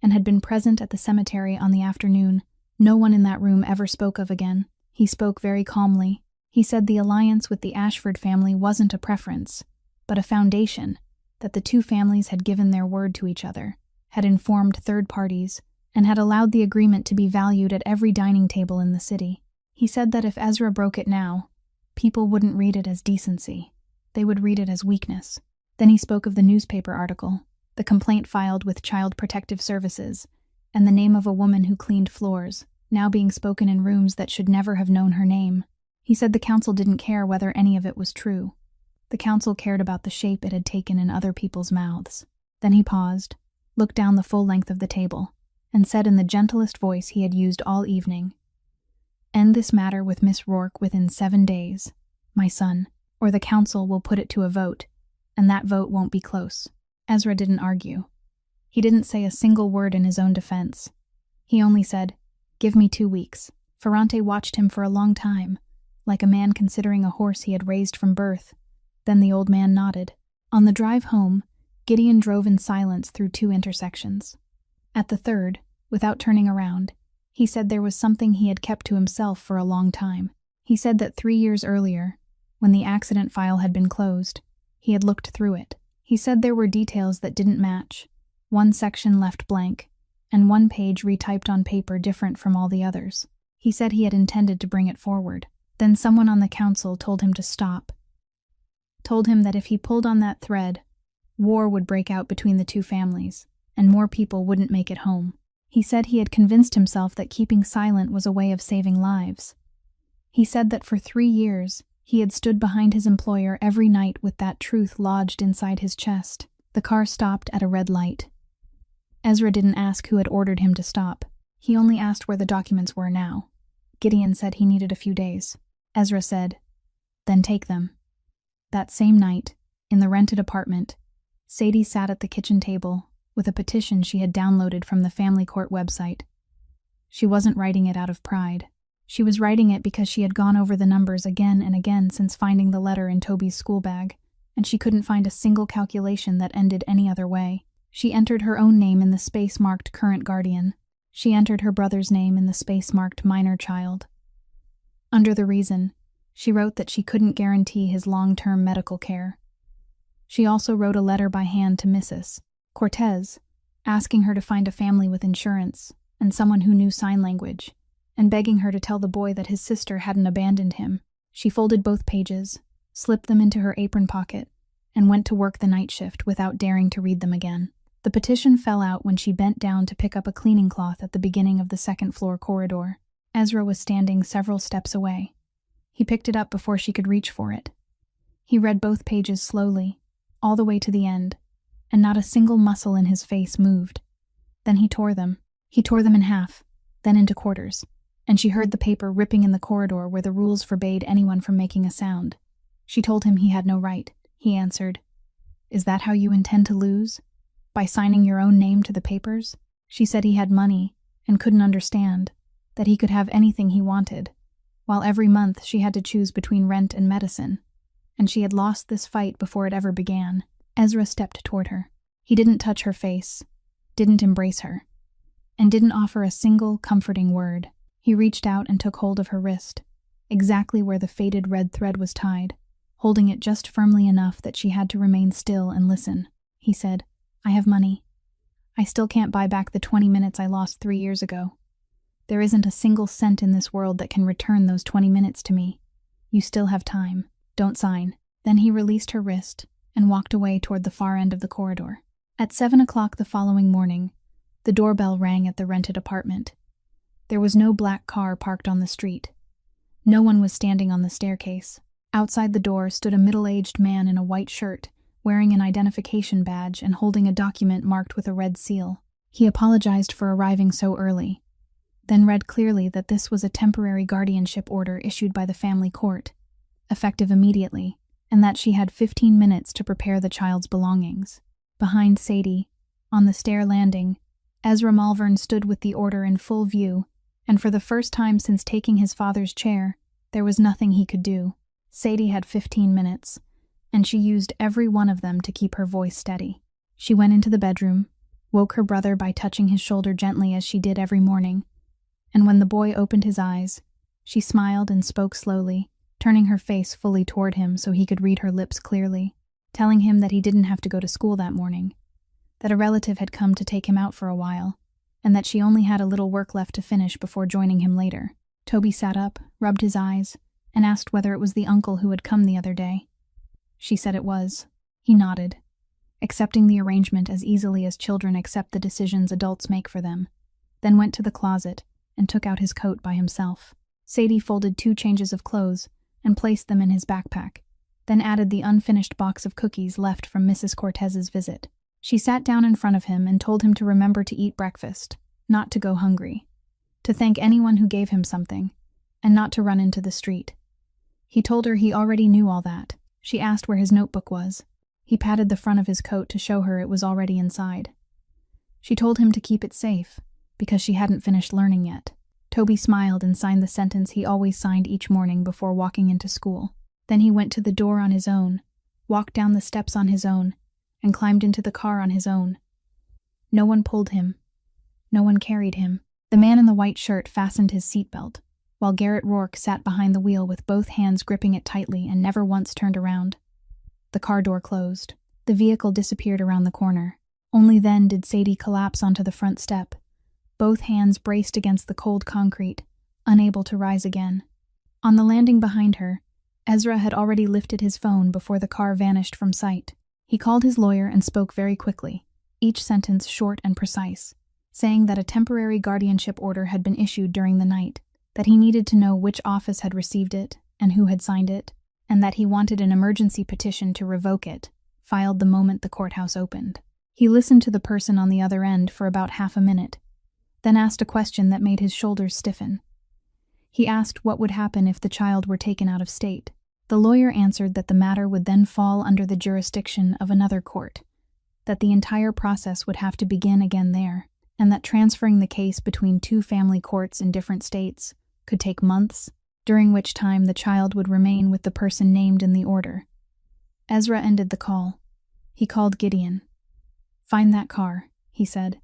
Speaker 1: and had been present at the cemetery on the afternoon no one in that room ever spoke of again. He spoke very calmly. He said the alliance with the Ashford family wasn't a preference, but a foundation, that the two families had given their word to each other, had informed third parties, and had allowed the agreement to be valued at every dining table in the city. He said that if Ezra broke it now, people wouldn't read it as decency. They would read it as weakness. Then he spoke of the newspaper article, the complaint filed with Child Protective Services, and the name of a woman who cleaned floors, now being spoken in rooms that should never have known her name. He said the council didn't care whether any of it was true. The council cared about the shape it had taken in other people's mouths. Then he paused, looked down the full length of the table, and said in the gentlest voice he had used all evening, "End this matter with Miss Rourke within 7 days, my son, or the council will put it to a vote, and that vote won't be close." Ezra didn't argue. He didn't say a single word in his own defense. He only said, Give me 2 weeks. Ferrante watched him for a long time, like a man considering a horse he had raised from birth. Then the old man nodded. On the drive home, Gideon drove in silence through 2 intersections. At the third, without turning around, he said there was something he had kept to himself for a long time. He said that 3 years earlier, when the accident file had been closed, he had looked through it. He said there were details that didn't match, 1 section left blank, and 1 page retyped on paper different from all the others. He said he had intended to bring it forward. Then someone on the council told him to stop. Told him that if he pulled on that thread, war would break out between the 2 families, and more people wouldn't make it home. He said he had convinced himself that keeping silent was a way of saving lives. He said that for 3 years, he had stood behind his employer every night with that truth lodged inside his chest. The car stopped at a red light. Ezra didn't ask who had ordered him to stop. He only asked where the documents were now. Gideon said he needed a few days. Ezra said, "Then take them." That same night, in the rented apartment, Sadie sat at the kitchen table with a petition she had downloaded from the family court website. She wasn't writing it out of pride. She was writing it because she had gone over the numbers again and again since finding the letter in Toby's school bag, and she couldn't find a single calculation that ended any other way. She entered her own name in the space marked current guardian. She entered her brother's name in the space marked minor child. Under the reason, she wrote that she couldn't guarantee his long-term medical care. She also wrote a letter by hand to Mrs. Cortez, asking her to find a family with insurance and someone who knew sign language, and begging her to tell the boy that his sister hadn't abandoned him. She folded both pages, slipped them into her apron pocket, and went to work the night shift without daring to read them again. The petition fell out when she bent down to pick up a cleaning cloth at the beginning of the second-floor corridor. Ezra was standing several steps away. He picked it up before she could reach for it. He read both pages slowly, all the way to the end, and not a single muscle in his face moved. Then he tore them. He tore them in half, then into quarters, and she heard the paper ripping in the corridor where the rules forbade anyone from making a sound. She told him he had no right. He answered, "Is that how you intend to lose? By signing your own name to the papers?" She said he had money and couldn't understand, that he could have anything he wanted, while every month she had to choose between rent and medicine, and she had lost this fight before it ever began. Ezra stepped toward her. He didn't touch her face, didn't embrace her, and didn't offer a single comforting word. He reached out and took hold of her wrist, exactly where the faded red thread was tied, holding it just firmly enough that she had to remain still and listen. He said, "I have money. I still can't buy back the 20 minutes I lost 3 years ago. There isn't a single cent in this world that can return those 20 minutes to me. You still have time. Don't sign." Then he released her wrist and walked away toward the far end of the corridor. At 7 o'clock the following morning, the doorbell rang at the rented apartment. There was no black car parked on the street. No one was standing on the staircase. Outside the door stood a middle-aged man in a white shirt, wearing an identification badge and holding a document marked with a red seal. He apologized for arriving so early, then read clearly that this was a temporary guardianship order issued by the family court, effective immediately, and that she had 15 minutes to prepare the child's belongings. Behind Sadie, on the stair landing, Ezra Malvern stood with the order in full view, and for the first time since taking his father's chair, there was nothing he could do. Sadie had 15 minutes, and she used every one of them to keep her voice steady. She went into the bedroom, woke her brother by touching his shoulder gently as she did every morning, and when the boy opened his eyes, she smiled and spoke slowly, turning her face fully toward him so he could read her lips clearly, telling him that he didn't have to go to school that morning, that a relative had come to take him out for a while, and that she only had a little work left to finish before joining him later. Toby sat up, rubbed his eyes, and asked whether it was the uncle who had come the other day. She said it was. He nodded, accepting the arrangement as easily as children accept the decisions adults make for them, then went to the closet and took out his coat by himself. Sadie folded 2 changes of clothes and placed them in his backpack, then added the unfinished box of cookies left from Mrs. Cortez's visit. She sat down in front of him and told him to remember to eat breakfast, not to go hungry, to thank anyone who gave him something, and not to run into the street. He told her he already knew all that. She asked where his notebook was. He patted the front of his coat to show her it was already inside. She told him to keep it safe, because she hadn't finished learning yet. Toby smiled and signed the sentence he always signed each morning before walking into school. Then he went to the door on his own, walked down the steps on his own, and climbed into the car on his own. No one pulled him. No one carried him. The man in the white shirt fastened his seatbelt, while Garrett Rourke sat behind the wheel with both hands gripping it tightly and never once turned around. The car door closed. The vehicle disappeared around the corner. Only then did Sadie collapse onto the front step, both hands braced against the cold concrete, unable to rise again. On the landing behind her, Ezra had already lifted his phone before the car vanished from sight. He called his lawyer and spoke very quickly, each sentence short and precise, saying that a temporary guardianship order had been issued during the night, that he needed to know which office had received it and who had signed it, and that he wanted an emergency petition to revoke it, filed the moment the courthouse opened. He listened to the person on the other end for about half a minute, then asked a question that made his shoulders stiffen. He asked what would happen if the child were taken out of state. The lawyer answered that the matter would then fall under the jurisdiction of another court, that the entire process would have to begin again there, and that transferring the case between two family courts in different states could take months, during which time the child would remain with the person named in the order. Ezra ended the call. He called Gideon. "Find that car," he said.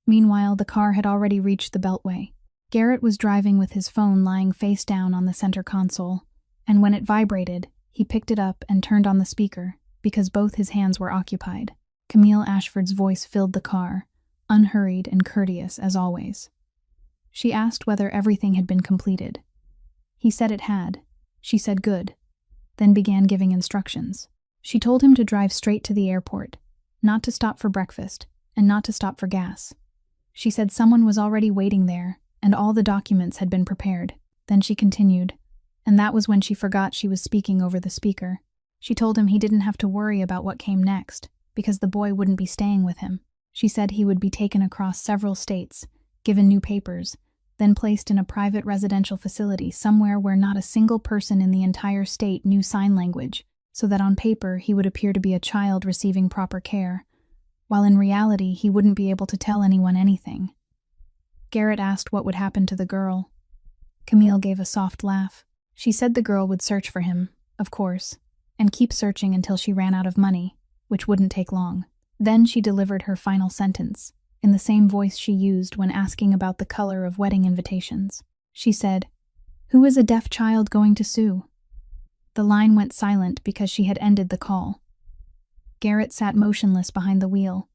Speaker 1: Meanwhile, the car had already reached the Beltway. Garrett was driving with his phone lying face down on the center console, and when it vibrated, he picked it up and turned on the speaker, because both his hands were occupied. Camille Ashford's voice filled the car, unhurried and courteous as always. She asked whether everything had been completed. He said it had. She said good, then began giving instructions. She told him to drive straight to the airport, not to stop for breakfast, and not to stop for gas. She said someone was already waiting there, and all the documents had been prepared. Then she continued, and that was when she forgot she was speaking over the speaker. She told him he didn't have to worry about what came next, because the boy wouldn't be staying with him. She said he would be taken across several states, given new papers, then placed in a private residential facility somewhere where not a single person in the entire state knew sign language, so that on paper he would appear to be a child receiving proper care, while in reality he wouldn't be able to tell anyone anything. Garrett asked what would happen to the girl. Camille gave a soft laugh. She said the girl would search for him, of course, and keep searching until she ran out of money, which wouldn't take long. Then she delivered her final sentence, in the same voice she used when asking about the color of wedding invitations. She said, "Who is a deaf child going to sue?" The line went silent because she had ended the call. Garrett sat motionless behind the wheel.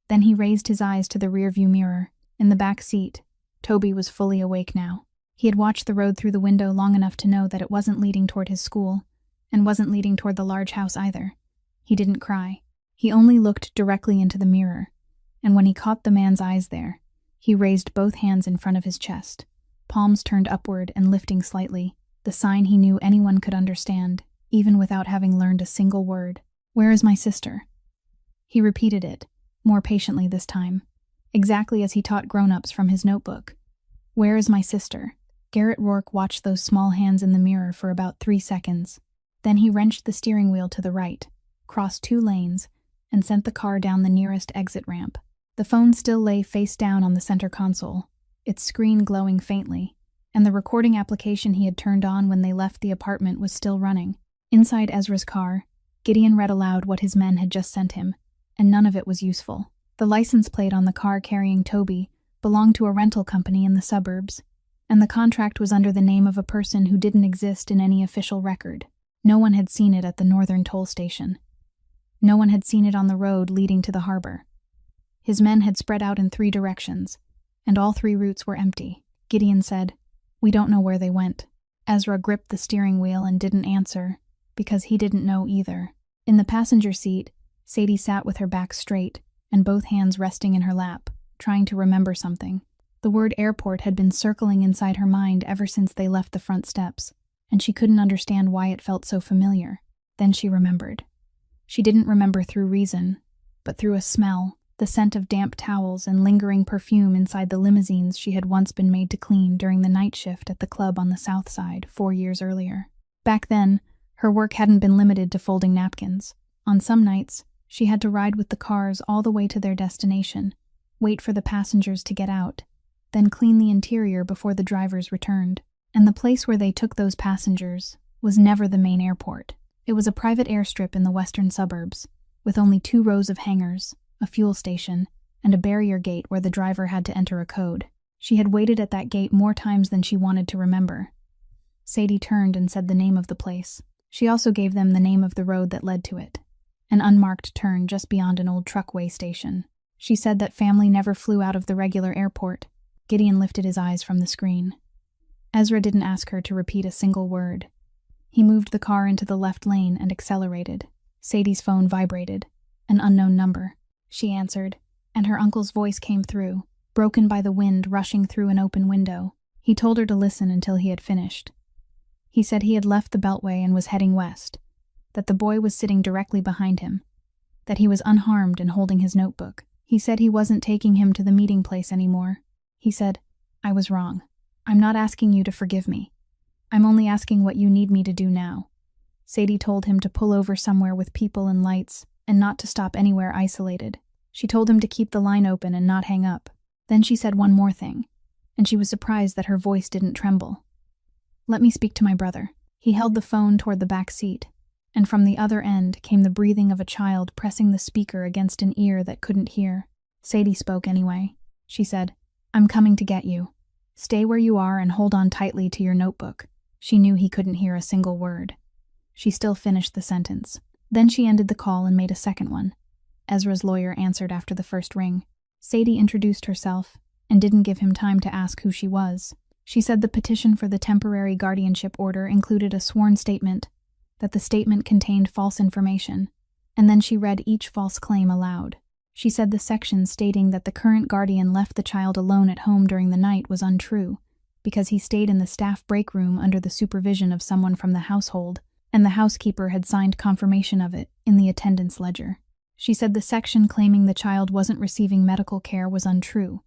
Speaker 1: Then he raised his eyes to the rearview mirror. In the back seat, Toby was fully awake now. He had watched the road through the window long enough to know that it wasn't leading toward his school, and wasn't leading toward the large house either. He didn't cry. He only looked directly into the mirror, and when he caught the man's eyes there, he raised both hands in front of his chest, palms turned upward and lifting slightly, the sign he knew anyone could understand, even without having learned a single word. "Where is my sister?" He repeated it, more patiently this time, exactly as he taught grown-ups from his notebook. "Where is my sister?" Garrett Rourke watched those small hands in the mirror for about 3 seconds. Then he wrenched the steering wheel to the right, crossed 2 lanes, and sent the car down the nearest exit ramp. The phone still lay face down on the center console, its screen glowing faintly, and the recording application he had turned on when they left the apartment was still running. Inside Ezra's car, Gideon read aloud what his men had just sent him, and none of it was useful. The license plate on the car carrying Toby belonged to a rental company in the suburbs, and the contract was under the name of a person who didn't exist in any official record. No one had seen it at the northern toll station. No one had seen it on the road leading to the harbor. His men had spread out in 3 directions, and all 3 routes were empty. Gideon said, "We don't know where they went." Ezra gripped the steering wheel and didn't answer, because he didn't know either. In the passenger seat, Sadie sat with her back straight and both hands resting in her lap, trying to remember something. The word airport had been circling inside her mind ever since they left the front steps, and she couldn't understand why it felt so familiar. Then she remembered. She didn't remember through reason, but through a smell, the scent of damp towels and lingering perfume inside the limousines she had once been made to clean during the night shift at the club on the South Side 4 years earlier. Back then, her work hadn't been limited to folding napkins. On some nights, she had to ride with the cars all the way to their destination, wait for the passengers to get out, then clean the interior before the drivers returned. And the place where they took those passengers was never the main airport. It was a private airstrip in the western suburbs, with only 2 rows of hangars, a fuel station, and a barrier gate where the driver had to enter a code. She had waited at that gate more times than she wanted to remember. Sadie turned and said the name of the place. She also gave them the name of the road that led to it, an unmarked turn just beyond an old truckway station. She said that family never flew out of the regular airport. Gideon lifted his eyes from the screen. Ezra didn't ask her to repeat a single word. He moved the car into the left lane and accelerated. Sadie's phone vibrated. An unknown number. She answered, and her uncle's voice came through, broken by the wind rushing through an open window. He told her to listen until he had finished. He said he had left the Beltway and was heading west, that the boy was sitting directly behind him, that he was unharmed and holding his notebook. He said he wasn't taking him to the meeting place anymore. He said, "I was wrong. I'm not asking you to forgive me. I'm only asking what you need me to do now." Sadie told him to pull over somewhere with people and lights, and not to stop anywhere isolated. She told him to keep the line open and not hang up. Then she said one more thing, and she was surprised that her voice didn't tremble. "Let me speak to my brother." He held the phone toward the back seat, and from the other end came the breathing of a child pressing the speaker against an ear that couldn't hear. Sadie spoke anyway. She said, "I'm coming to get you. Stay where you are and hold on tightly to your notebook." She knew he couldn't hear a single word. She still finished the sentence. Then she ended the call and made a second one. Ezra's lawyer answered after the first ring. Sadie introduced herself and didn't give him time to ask who she was. She said the petition for the temporary guardianship order included a sworn statement, that the statement contained false information, and then she read each false claim aloud. She said the section stating that the current guardian left the child alone at home during the night was untrue, because he stayed in the staff break room under the supervision of someone from the household, and the housekeeper had signed confirmation of it in the attendance ledger. She said the section claiming the child wasn't receiving medical care was untrue,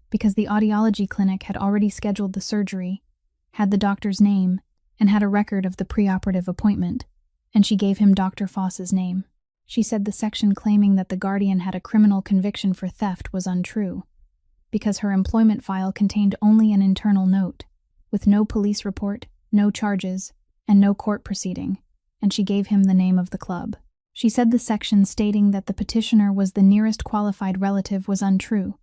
Speaker 1: because the audiology clinic had already scheduled the surgery, had the doctor's name, and had a record of the preoperative appointment, and she gave him Dr. Foss's name. She said the section claiming that the guardian had a criminal conviction for theft was untrue, because her employment file contained only an internal note, with no police report, no charges, and no court proceeding, and she gave him the name of the club. She said the section stating that the petitioner was the nearest qualified relative was untrue,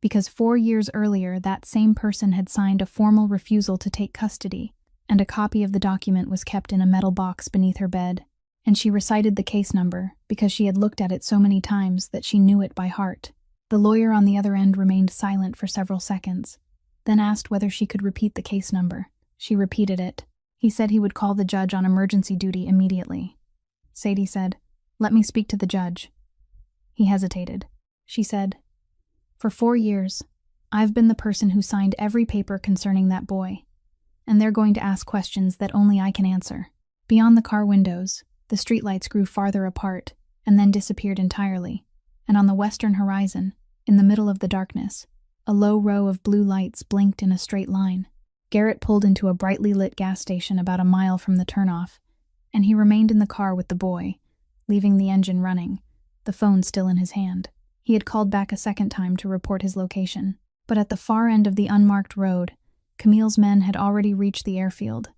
Speaker 1: because 4 years earlier that same person had signed a formal refusal to take custody, and a copy of the document was kept in a metal box beneath her bed, and she recited the case number because she had looked at it so many times that she knew it by heart. The lawyer on the other end remained silent for several seconds, then asked whether she could repeat the case number. She repeated it. He said he would call the judge on emergency duty immediately. Sadie said, "Let me speak to the judge." He hesitated. She said, "For 4 years, I've been the person who signed every paper concerning that boy, and they're going to ask questions that only I can answer." Beyond the car windows, the streetlights grew farther apart and then disappeared entirely, and on the western horizon, in the middle of the darkness, a low row of blue lights blinked in a straight line. Garrett pulled into a brightly lit gas station about a mile from the turnoff, and he remained in the car with the boy, leaving the engine running, the phone still in his hand. He had called back a second time to report his location, but at the far end of the unmarked road, Camille's men had already reached the airfield,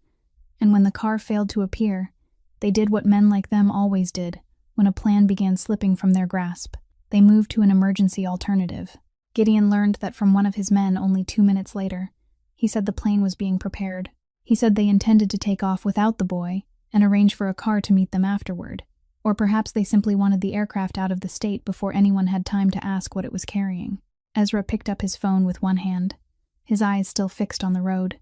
Speaker 1: and when the car failed to appear, they did what men like them always did when a plan began slipping from their grasp. They moved to an emergency alternative. Gideon learned that from one of his men only 2 minutes later. He said the plane was being prepared. He said they intended to take off without the boy and arrange for a car to meet them afterward, or perhaps they simply wanted the aircraft out of the state before anyone had time to ask what it was carrying. Ezra picked up his phone with one hand, his eyes still fixed on the road.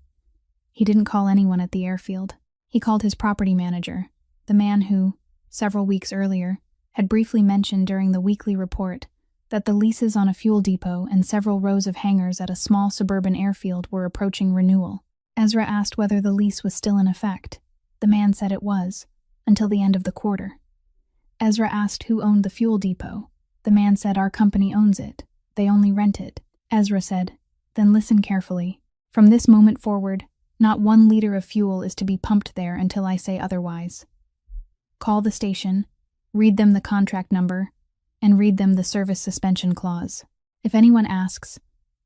Speaker 1: He didn't call anyone at the airfield. He called his property manager, the man who, several weeks earlier, had briefly mentioned during the weekly report that the leases on a fuel depot and several rows of hangars at a small suburban airfield were approaching renewal. Ezra asked whether the lease was still in effect. The man said it was, until the end of the quarter. Ezra asked who owned the fuel depot. The man said our company owns it. They only rent it. Ezra said, "Then listen carefully. From this moment forward, not 1 liter of fuel is to be pumped there until I say otherwise. Call the station, read them the contract number, and read them the service suspension clause. If anyone asks,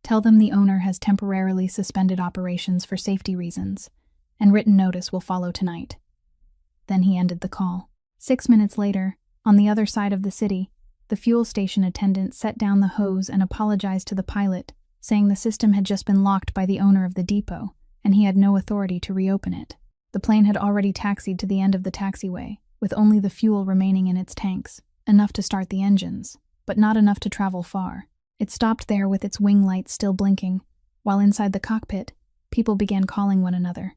Speaker 1: Tell them the owner has temporarily suspended operations for safety reasons, and written notice will follow tonight." Then he ended the call. 6 minutes later, on the other side of the city, the fuel station attendant set down the hose and apologized to the pilot, saying the system had just been locked by the owner of the depot, and he had no authority to reopen it. The plane had already taxied to the end of the taxiway, with only the fuel remaining in its tanks, enough to start the engines, but not enough to travel far. It stopped there with its wing lights still blinking, while inside the cockpit, people began calling one another.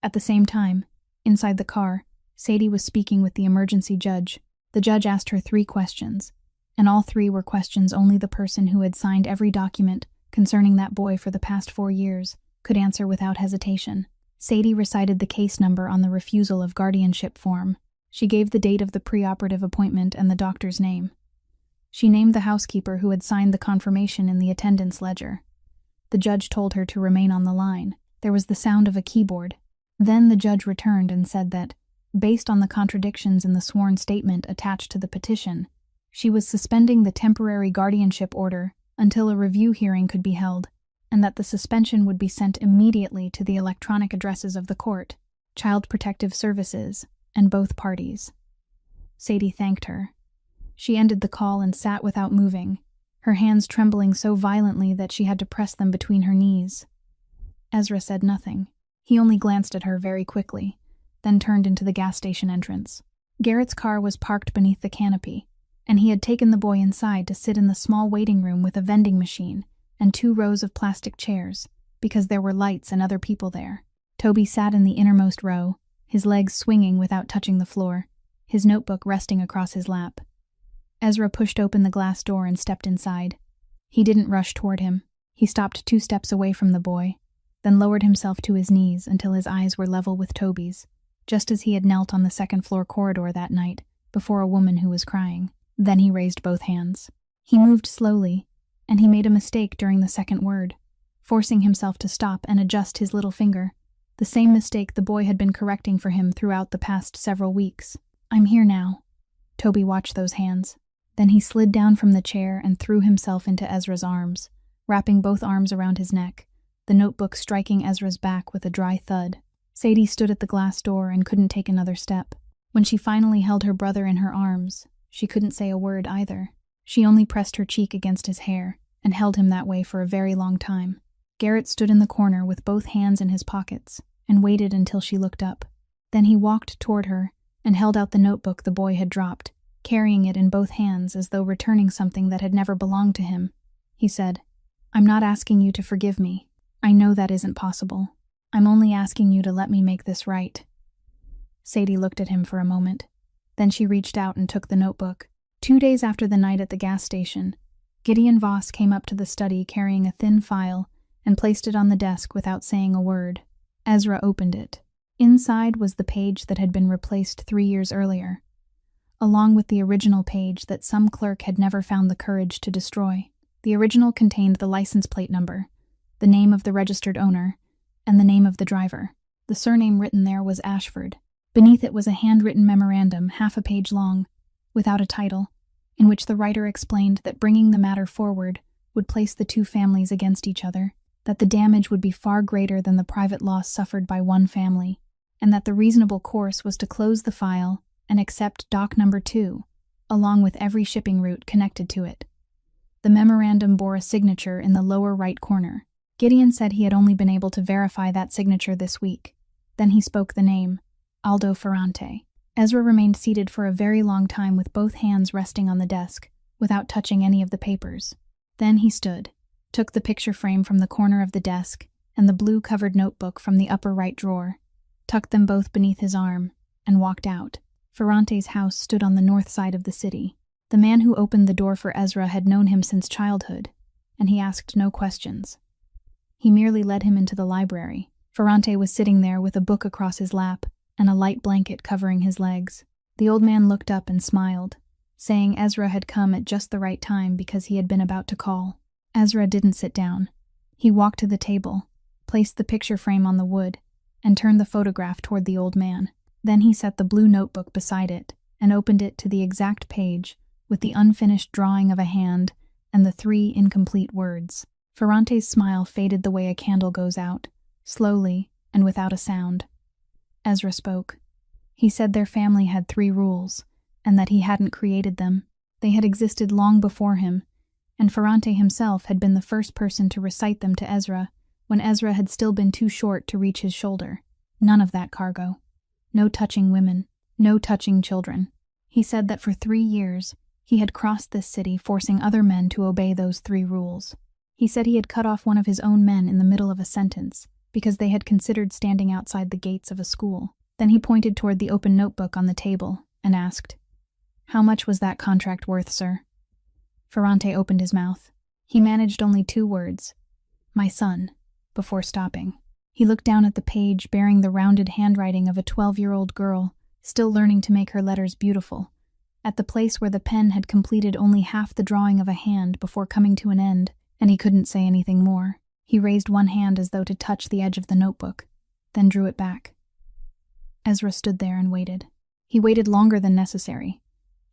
Speaker 1: At the same time, inside the car, Sadie was speaking with the emergency judge. The judge asked her 3 questions, and all 3 were questions only the person who had signed every document concerning that boy for the past 4 years could answer without hesitation. Sadie recited the case number on the refusal of guardianship form. She gave the date of the preoperative appointment and the doctor's name. She named the housekeeper who had signed the confirmation in the attendance ledger. The judge told her to remain on the line. There was the sound of a keyboard. Then the judge returned and said that, based on the contradictions in the sworn statement attached to the petition, she was suspending the temporary guardianship order until a review hearing could be held, and that the suspension would be sent immediately to the electronic addresses of the court, Child Protective Services, and both parties. Sadie thanked her. She ended the call and sat without moving, her hands trembling so violently that she had to press them between her knees. Ezra said nothing. He only glanced at her very quickly, then turned into the gas station entrance. Garrett's car was parked beneath the canopy, and he had taken the boy inside to sit in the small waiting room with a vending machine and 2 rows of plastic chairs, because there were lights and other people there. Toby sat in the innermost row, his legs swinging without touching the floor, his notebook resting across his lap. Ezra pushed open the glass door and stepped inside. He didn't rush toward him. He stopped 2 steps away from the boy, then lowered himself to his knees until his eyes were level with Toby's, just as he had knelt on the second-floor corridor that night before a woman who was crying. Then he raised both hands. He moved slowly, and he made a mistake during the second word, forcing himself to stop and adjust his little finger, the same mistake the boy had been correcting for him throughout the past several weeks. "I'm here now." Toby watched those hands. Then he slid down from the chair and threw himself into Ezra's arms, wrapping both arms around his neck, the notebook striking Ezra's back with a dry thud. Sadie stood at the glass door and couldn't take another step. When she finally held her brother in her arms, she couldn't say a word either. She only pressed her cheek against his hair and held him that way for a very long time. Garrett stood in the corner with both hands in his pockets and waited until she looked up. Then he walked toward her and held out the notebook the boy had dropped, carrying it in both hands as though returning something that had never belonged to him. He said, "I'm not asking you to forgive me. I know that isn't possible. I'm only asking you to let me make this right." Sadie looked at him for a moment. Then she reached out and took the notebook. 2 days after the night at the gas station, Gideon Voss came up to the study carrying a thin file and placed it on the desk without saying a word. Ezra opened it. Inside was the page that had been replaced 3 years earlier, along with the original page that some clerk had never found the courage to destroy. The original contained the license plate number, the name of the registered owner, and the name of the driver. The surname written there was Ashford. Beneath it was a handwritten memorandum, half a page long, without a title, in which the writer explained that bringing the matter forward would place the 2 families against each other, that the damage would be far greater than the private loss suffered by one family, and that the reasonable course was to close the file and accept dock number 2, along with every shipping route connected to it. The memorandum bore a signature in the lower right corner. Gideon said he had only been able to verify that signature this week. Then he spoke the name, Aldo Ferrante. Ezra remained seated for a very long time with both hands resting on the desk, without touching any of the papers. Then he stood, took the picture frame from the corner of the desk and the blue-covered notebook from the upper right drawer, tucked them both beneath his arm, and walked out. Ferrante's house stood on the north side of the city. The man who opened the door for Ezra had known him since childhood, and he asked no questions. He merely led him into the library. Ferrante was sitting there with a book across his lap and a light blanket covering his legs. The old man looked up and smiled, saying Ezra had come at just the right time because he had been about to call. Ezra didn't sit down. He walked to the table, placed the picture frame on the wood, and turned the photograph toward the old man. Then he set the blue notebook beside it and opened it to the exact page with the unfinished drawing of a hand and the 3 incomplete words. Ferrante's smile faded the way a candle goes out, slowly and without a sound. Ezra spoke. He said their family had 3 rules, and that he hadn't created them. They had existed long before him, and Ferrante himself had been the first person to recite them to Ezra when Ezra had still been too short to reach his shoulder. None of that cargo. No touching women. No touching children. He said that for 3 years, he had crossed this city forcing other men to obey those 3 rules. He said he had cut off one of his own men in the middle of a sentence because they had considered standing outside the gates of a school. Then he pointed toward the open notebook on the table and asked, "How much was that contract worth, sir?" Ferrante opened his mouth. He managed only 2 words, "My son," before stopping. He looked down at the page bearing the rounded handwriting of a 12-year-old girl, still learning to make her letters beautiful, at the place where the pen had completed only half the drawing of a hand before coming to an end, and he couldn't say anything more. He raised one hand as though to touch the edge of the notebook, then drew it back. Ezra stood there and waited. He waited longer than necessary,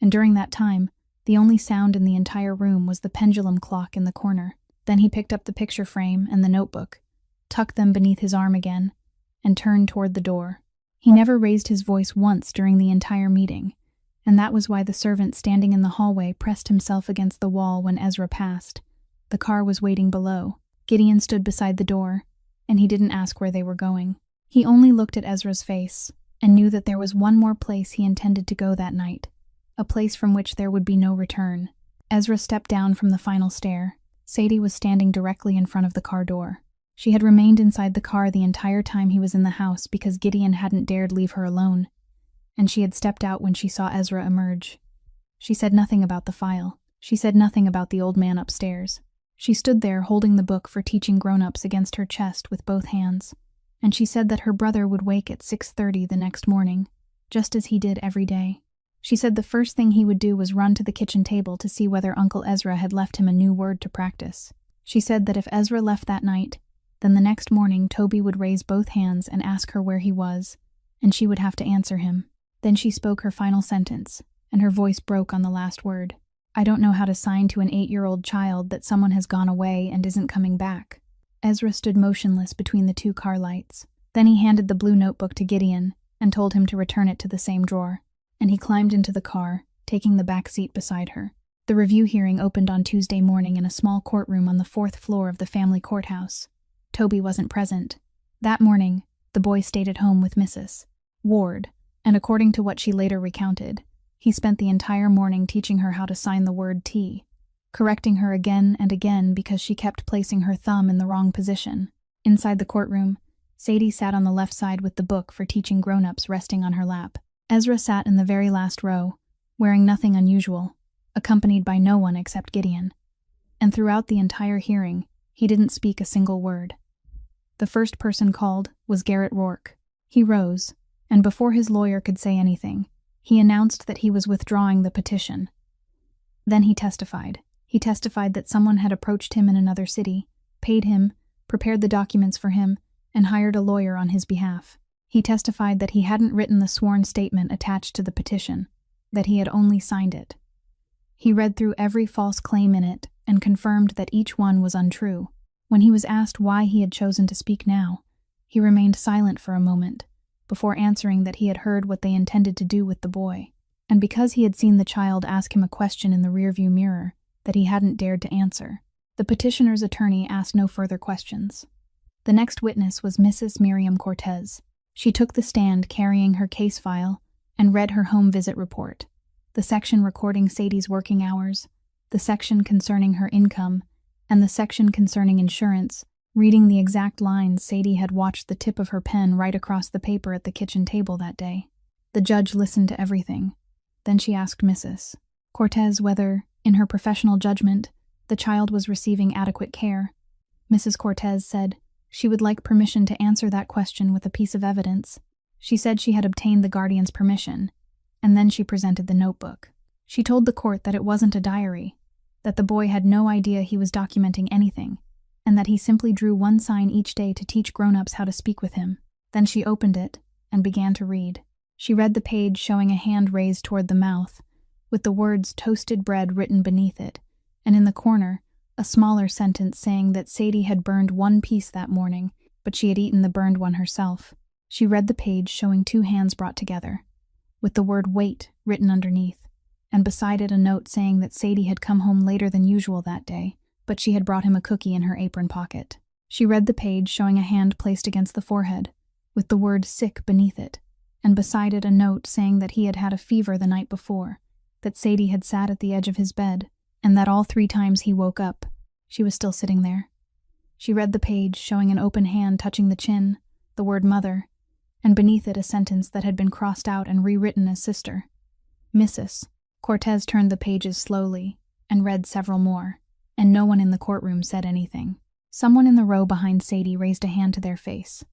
Speaker 1: and during that time, the only sound in the entire room was the pendulum clock in the corner. Then he picked up the picture frame and the notebook, tucked them beneath his arm again, and turned toward the door. He never raised his voice once during the entire meeting, and that was why the servant standing in the hallway pressed himself against the wall when Ezra passed. The car was waiting below. Gideon stood beside the door, and he didn't ask where they were going. He only looked at Ezra's face and knew that there was one more place he intended to go that night, a place from which there would be no return. Ezra stepped down from the final stair. Sadie was standing directly in front of the car door. She had remained inside the car the entire time he was in the house because Gideon hadn't dared leave her alone, and she had stepped out when she saw Ezra emerge. She said nothing about the file. She said nothing about the old man upstairs. She stood there holding the book for teaching grown-ups against her chest with both hands, and she said that her brother would wake at 6:30 the next morning, just as he did every day. She said the first thing he would do was run to the kitchen table to see whether Uncle Ezra had left him a new word to practice. She said that if Ezra left that night, then the next morning Toby would raise both hands and ask her where he was, and she would have to answer him. Then she spoke her final sentence, and her voice broke on the last word. "I don't know how to sign to an 8-year-old child that someone has gone away and isn't coming back." Ezra stood motionless between the 2 car lights. Then he handed the blue notebook to Gideon and told him to return it to the same drawer, and he climbed into the car, taking the back seat beside her. The review hearing opened on Tuesday morning in a small courtroom on the 4th floor of the family courthouse. Toby wasn't present. That morning, the boy stayed at home with Mrs. Ward, and according to what she later recounted, he spent the entire morning teaching her how to sign the word T, correcting her again and again because she kept placing her thumb in the wrong position. Inside the courtroom, Sadie sat on the left side with the book for teaching grown-ups resting on her lap. Ezra sat in the very last row, wearing nothing unusual, accompanied by no one except Gideon. And throughout the entire hearing, he didn't speak a single word. The first person called was Garrett Rourke. He rose, and before his lawyer could say anything, he announced that he was withdrawing the petition. Then he testified. He testified that someone had approached him in another city, paid him, prepared the documents for him, and hired a lawyer on his behalf. He testified that he hadn't written the sworn statement attached to the petition, that he had only signed it. He read through every false claim in it and confirmed that each one was untrue. When he was asked why he had chosen to speak now, he remained silent for a moment, before answering that he had heard what they intended to do with the boy, and because he had seen the child ask him a question in the rearview mirror that he hadn't dared to answer. The petitioner's attorney asked no further questions. The next witness was Mrs. Miriam Cortez. She took the stand carrying her case file and read her home visit report, the section recording Sadie's working hours, the section concerning her income, and the section concerning insurance, reading the exact lines Sadie had watched the tip of her pen write across the paper at the kitchen table that day. The judge listened to everything. Then she asked Mrs. Cortez whether, in her professional judgment, the child was receiving adequate care. Mrs. Cortez said she would like permission to answer that question with a piece of evidence. She said she had obtained the guardian's permission, and then she presented the notebook. She told the court that it wasn't a diary, that the boy had no idea he was documenting anything, and that he simply drew one sign each day to teach grown-ups how to speak with him. Then she opened it and began to read. She read the page showing a hand raised toward the mouth, with the words toasted bread written beneath it, and in the corner, a smaller sentence saying that Sadie had burned one piece that morning, but she had eaten the burned one herself. She read the page showing two hands brought together, with the word wait written underneath, and beside it a note saying that Sadie had come home later than usual that day, but she had brought him a cookie in her apron pocket. She read the page showing a hand placed against the forehead, with the word sick beneath it, and beside it a note saying that he had had a fever the night before, that Sadie had sat at the edge of his bed, and that all 3 times he woke up, she was still sitting there. She read the page showing an open hand touching the chin, the word mother, and beneath it a sentence that had been crossed out and rewritten as sister. Mrs. Cortez turned the pages slowly and read several more, and no one in the courtroom said anything. Someone in the row behind Sadie raised a hand to their face.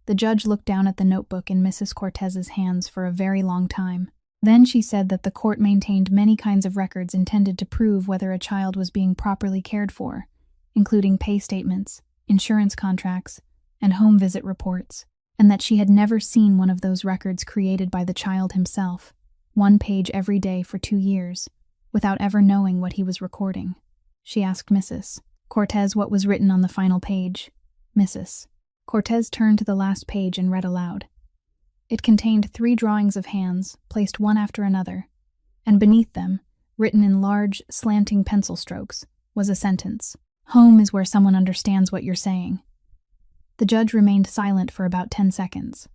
Speaker 1: The judge looked down at the notebook in Mrs. Cortez's hands for a very long time. Then she said that the court maintained many kinds of records intended to prove whether a child was being properly cared for, including pay statements, insurance contracts, and home visit reports, and that she had never seen one of those records created by the child himself, 1 page every day for 2 years, without ever knowing what he was recording. She asked Mrs. Cortez what was written on the final page. Mrs. Cortez turned to the last page and read aloud. It contained 3 drawings of hands, placed one after another, and beneath them, written in large, slanting pencil strokes, was a sentence. Home is where someone understands what you're saying. The judge remained silent for about 10 seconds.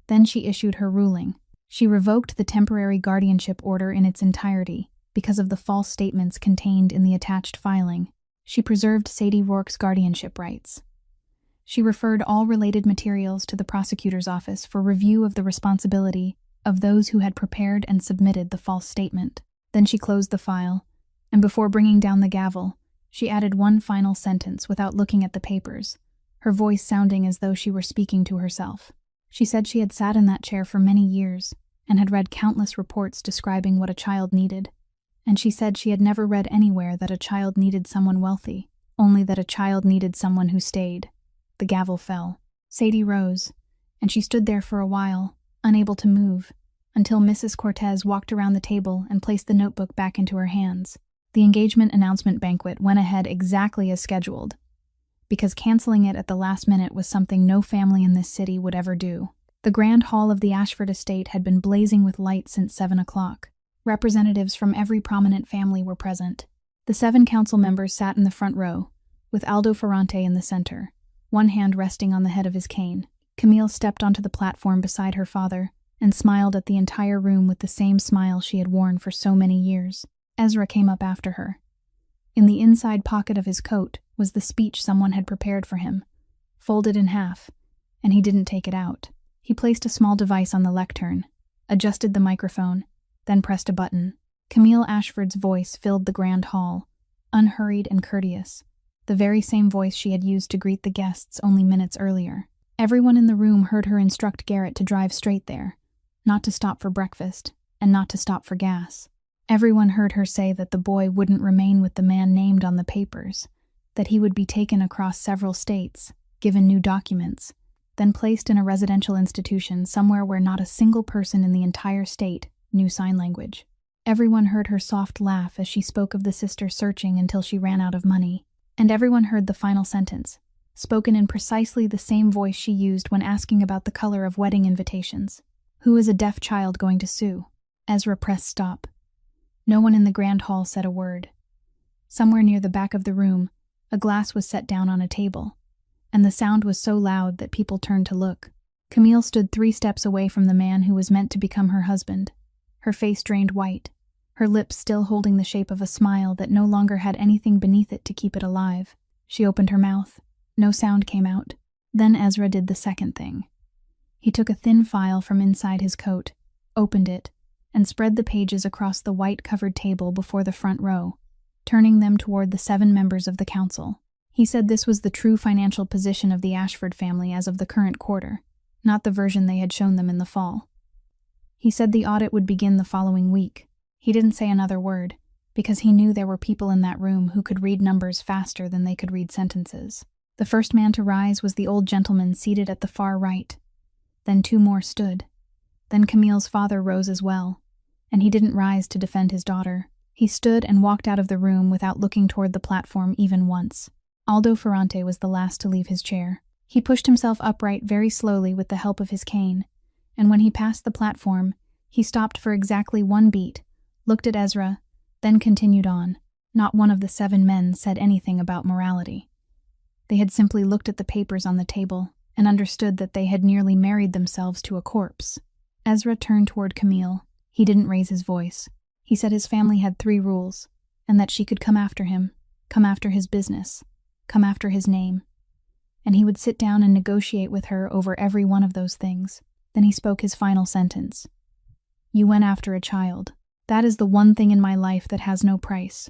Speaker 1: Then she issued her ruling. She revoked the temporary guardianship order in its entirety because of the false statements contained in the attached filing. She preserved Sadie Rourke's guardianship rights. She referred all related materials to the prosecutor's office for review of the responsibility of those who had prepared and submitted the false statement. Then she closed the file, and before bringing down the gavel, she added one final sentence without looking at the papers, her voice sounding as though she were speaking to herself. She said she had sat in that chair for many years and had read countless reports describing what a child needed, and she said she had never read anywhere that a child needed someone wealthy, only that a child needed someone who stayed. The gavel fell. Sadie rose, and she stood there for a while, unable to move, until Mrs. Cortez walked around the table and placed the notebook back into her hands. The engagement announcement banquet went ahead exactly as scheduled, because canceling it at the last minute was something no family in this city would ever do. The grand hall of the Ashford estate had been blazing with light since 7 o'clock. Representatives from every prominent family were present. The 7 council members sat in the front row, with Aldo Ferrante in the center, one hand resting on the head of his cane. Camille stepped onto the platform beside her father and smiled at the entire room with the same smile she had worn for so many years. Ezra came up after her. In the inside pocket of his coat was the speech someone had prepared for him, folded in half, and he didn't take it out. He placed a small device on the lectern, adjusted the microphone, then pressed a button. Camille Ashford's voice filled the grand hall, unhurried and courteous, the very same voice she had used to greet the guests only minutes earlier. Everyone in the room heard her instruct Garrett to drive straight there, not to stop for breakfast, and not to stop for gas. Everyone heard her say that the boy wouldn't remain with the man named on the papers, that he would be taken across several states, given new documents, then placed in a residential institution somewhere where not a single person in the entire state knew sign language. Everyone heard her soft laugh as she spoke of the sister searching until she ran out of money. And everyone heard the final sentence, spoken in precisely the same voice she used when asking about the color of wedding invitations. Who is a deaf child going to sue? Ezra pressed stop. No one in the grand hall said a word. Somewhere near the back of the room, a glass was set down on a table, and the sound was so loud that people turned to look. Camille stood 3 steps away from the man who was meant to become her husband, her face drained white, her lips still holding the shape of a smile that no longer had anything beneath it to keep it alive. She opened her mouth. No sound came out. Then Ezra did the second thing. He took a thin file from inside his coat, opened it, and spread the pages across the white-covered table before the front row, turning them toward the 7 members of the council. He said this was the true financial position of the Ashford family as of the current quarter, not the version they had shown them in the fall. He said the audit would begin the following week. He didn't say another word, because he knew there were people in that room who could read numbers faster than they could read sentences. The first man to rise was the old gentleman seated at the far right. Then 2 more stood. Then Camille's father rose as well, and he didn't rise to defend his daughter. He stood and walked out of the room without looking toward the platform even once. Aldo Ferrante was the last to leave his chair. He pushed himself upright very slowly with the help of his cane, and when he passed the platform, he stopped for exactly 1 beat, looked at Ezra, then continued on. Not one of the 7 men said anything about morality. They had simply looked at the papers on the table and understood that they had nearly married themselves to a corpse. Ezra turned toward Camille. He didn't raise his voice. He said his family had 3 rules, and that she could come after him, come after his business, come after his name. And he would sit down and negotiate with her over every one of those things. Then he spoke his final sentence. "You went after a child. That is the one thing in my life that has no price."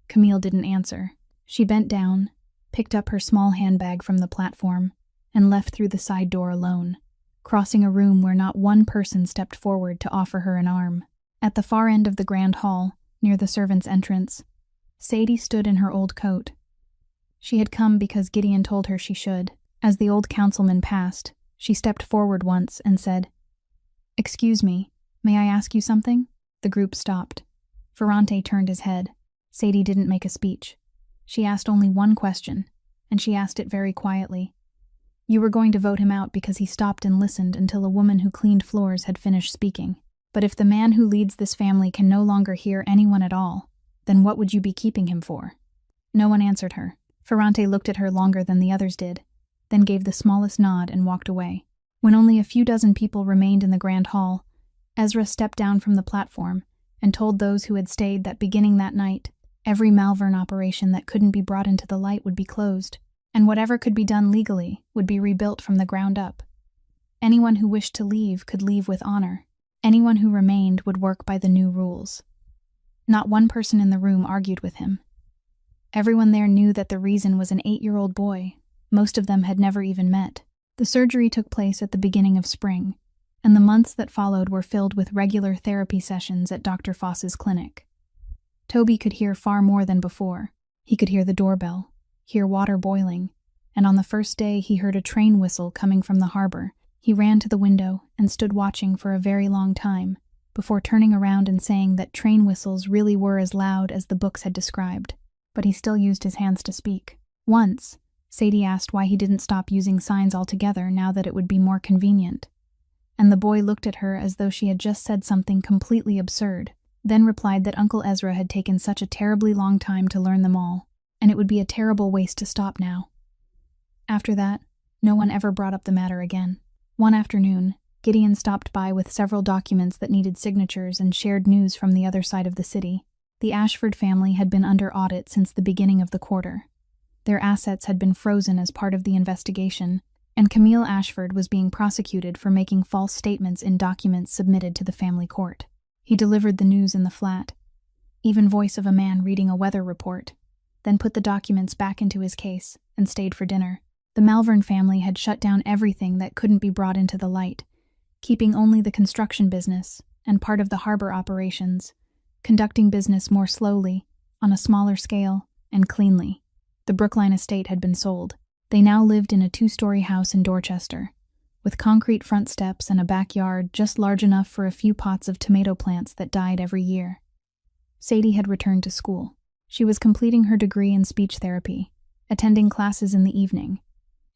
Speaker 1: Camille didn't answer. She bent down, picked up her small handbag from the platform, and left through the side door alone, crossing a room where not one person stepped forward to offer her an arm. At the far end of the grand hall, near the servants' entrance, Sadie stood in her old coat. She had come because Gideon told her she should. As the old councilman passed, she stepped forward once and said, "Excuse me, may I ask you something?" The group stopped. Ferrante turned his head. Sadie didn't make a speech. She asked only one question, and she asked it very quietly. "You were going to vote him out because he stopped and listened until a woman who cleaned floors had finished speaking. But if the man who leads this family can no longer hear anyone at all, then what would you be keeping him for?" No one answered her. Ferrante looked at her longer than the others did, then gave the smallest nod and walked away. When only a few dozen people remained in the grand hall, Ezra stepped down from the platform and told those who had stayed that beginning that night, every Malvern operation that couldn't be brought into the light would be closed, and whatever could be done legally would be rebuilt from the ground up. Anyone who wished to leave could leave with honor. Anyone who remained would work by the new rules. Not one person in the room argued with him. Everyone there knew that the reason was an 8-year-old boy. Most of them had never even met. The surgery took place at the beginning of spring, and the months that followed were filled with regular therapy sessions at Dr. Foss's clinic. Toby could hear far more than before. He could hear the doorbell, hear water boiling, and on the first day he heard a train whistle coming from the harbor. He ran to the window and stood watching for a very long time, before turning around and saying that train whistles really were as loud as the books had described. But he still used his hands to speak. Once, Sadie asked why he didn't stop using signs altogether now that it would be more convenient. And the boy looked at her as though she had just said something completely absurd, then replied that Uncle Ezra had taken such a terribly long time to learn them all, and it would be a terrible waste to stop now. After that, no one ever brought up the matter again. One afternoon, Gideon stopped by with several documents that needed signatures and shared news from the other side of the city. The Ashford family had been under audit since the beginning of the quarter. Their assets had been frozen as part of the investigation, and Camille Ashford was being prosecuted for making false statements in documents submitted to the family court. He delivered the news in the flat, even voice of a man reading a weather report, then put the documents back into his case and stayed for dinner. The Malvern family had shut down everything that couldn't be brought into the light, keeping only the construction business and part of the harbor operations, conducting business more slowly, on a smaller scale, and cleanly. The Brookline estate had been sold. They now lived in a 2-story house in Dorchester, with concrete front steps and a backyard just large enough for a few pots of tomato plants that died every year. Sadie had returned to school. She was completing her degree in speech therapy, attending classes in the evening,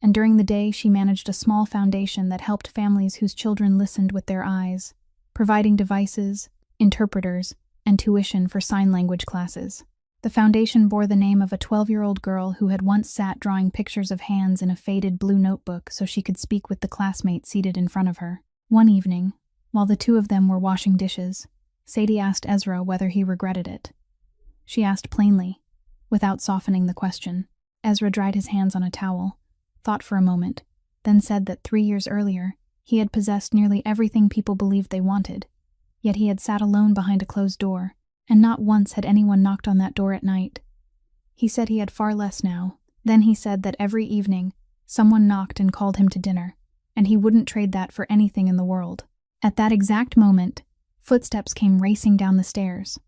Speaker 1: and during the day she managed a small foundation that helped families whose children listened with their eyes, providing devices, interpreters, and tuition for sign language classes. The foundation bore the name of a 12-year-old girl who had once sat drawing pictures of hands in a faded blue notebook so she could speak with the classmate seated in front of her. One evening, while the two of them were washing dishes, Sadie asked Ezra whether he regretted it. She asked plainly, without softening the question. Ezra dried his hands on a towel, thought for a moment, then said that 3 years earlier, he had possessed nearly everything people believed they wanted, yet he had sat alone behind a closed door, and not once had anyone knocked on that door at night. He said he had far less now. Then he said that every evening, someone knocked and called him to dinner, and he wouldn't trade that for anything in the world. At that exact moment, footsteps came racing down the stairs.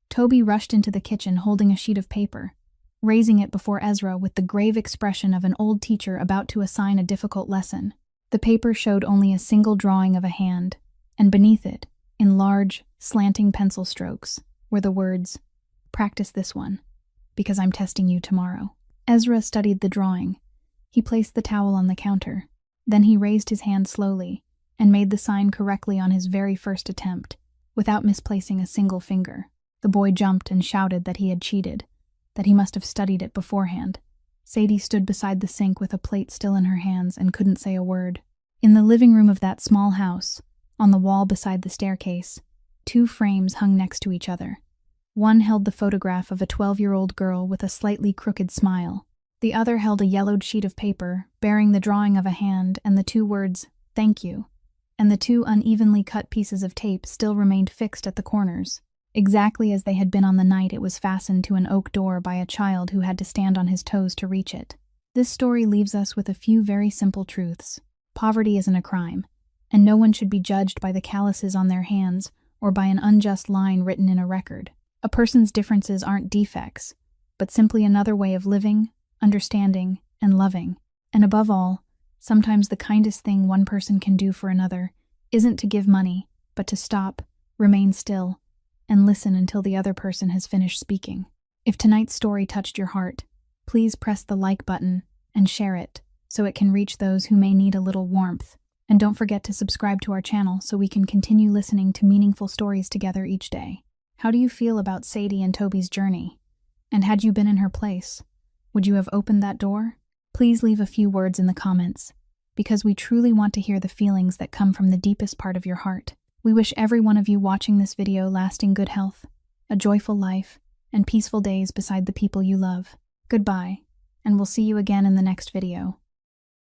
Speaker 1: Toby rushed into the kitchen holding a sheet of paper, raising it before Ezra with the grave expression of an old teacher about to assign a difficult lesson. The paper showed only a single drawing of a hand, and beneath it, in large, slanting pencil strokes, were the words, "Practice this one, because I'm testing you tomorrow." Ezra studied the drawing. He placed the towel on the counter. Then he raised his hand slowly and made the sign correctly on his very first attempt, without misplacing a single finger. The boy jumped and shouted that he had cheated, that he must have studied it beforehand. Sadie stood beside the sink with a plate still in her hands and couldn't say a word. In the living room of that small house, on the wall beside the staircase, 2 frames hung next to each other. One held the photograph of a 12-year-old girl with a slightly crooked smile. The other held a yellowed sheet of paper bearing the drawing of a hand and the 2 words, "Thank you," and the 2 unevenly cut pieces of tape still remained fixed at the corners, exactly as they had been on the night it was fastened to an oak door by a child who had to stand on his toes to reach it. This story leaves us with a few very simple truths. Poverty isn't a crime, and no one should be judged by the calluses on their hands or by an unjust line written in a record. A person's differences aren't defects, but simply another way of living, understanding, and loving. And above all, sometimes the kindest thing one person can do for another isn't to give money, but to stop, remain still, and listen until the other person has finished speaking. If tonight's story touched your heart, please press the like button and share it so it can reach those who may need a little warmth. And don't forget to subscribe to our channel so we can continue listening to meaningful stories together each day. How do you feel about Sadie and Toby's journey? And had you been in her place, would you have opened that door? Please leave a few words in the comments, because we truly want to hear the feelings that come from the deepest part of your heart. We wish every one of you watching this video lasting good health, a joyful life, and peaceful days beside the people you love. Goodbye, and we'll see you again in the next video.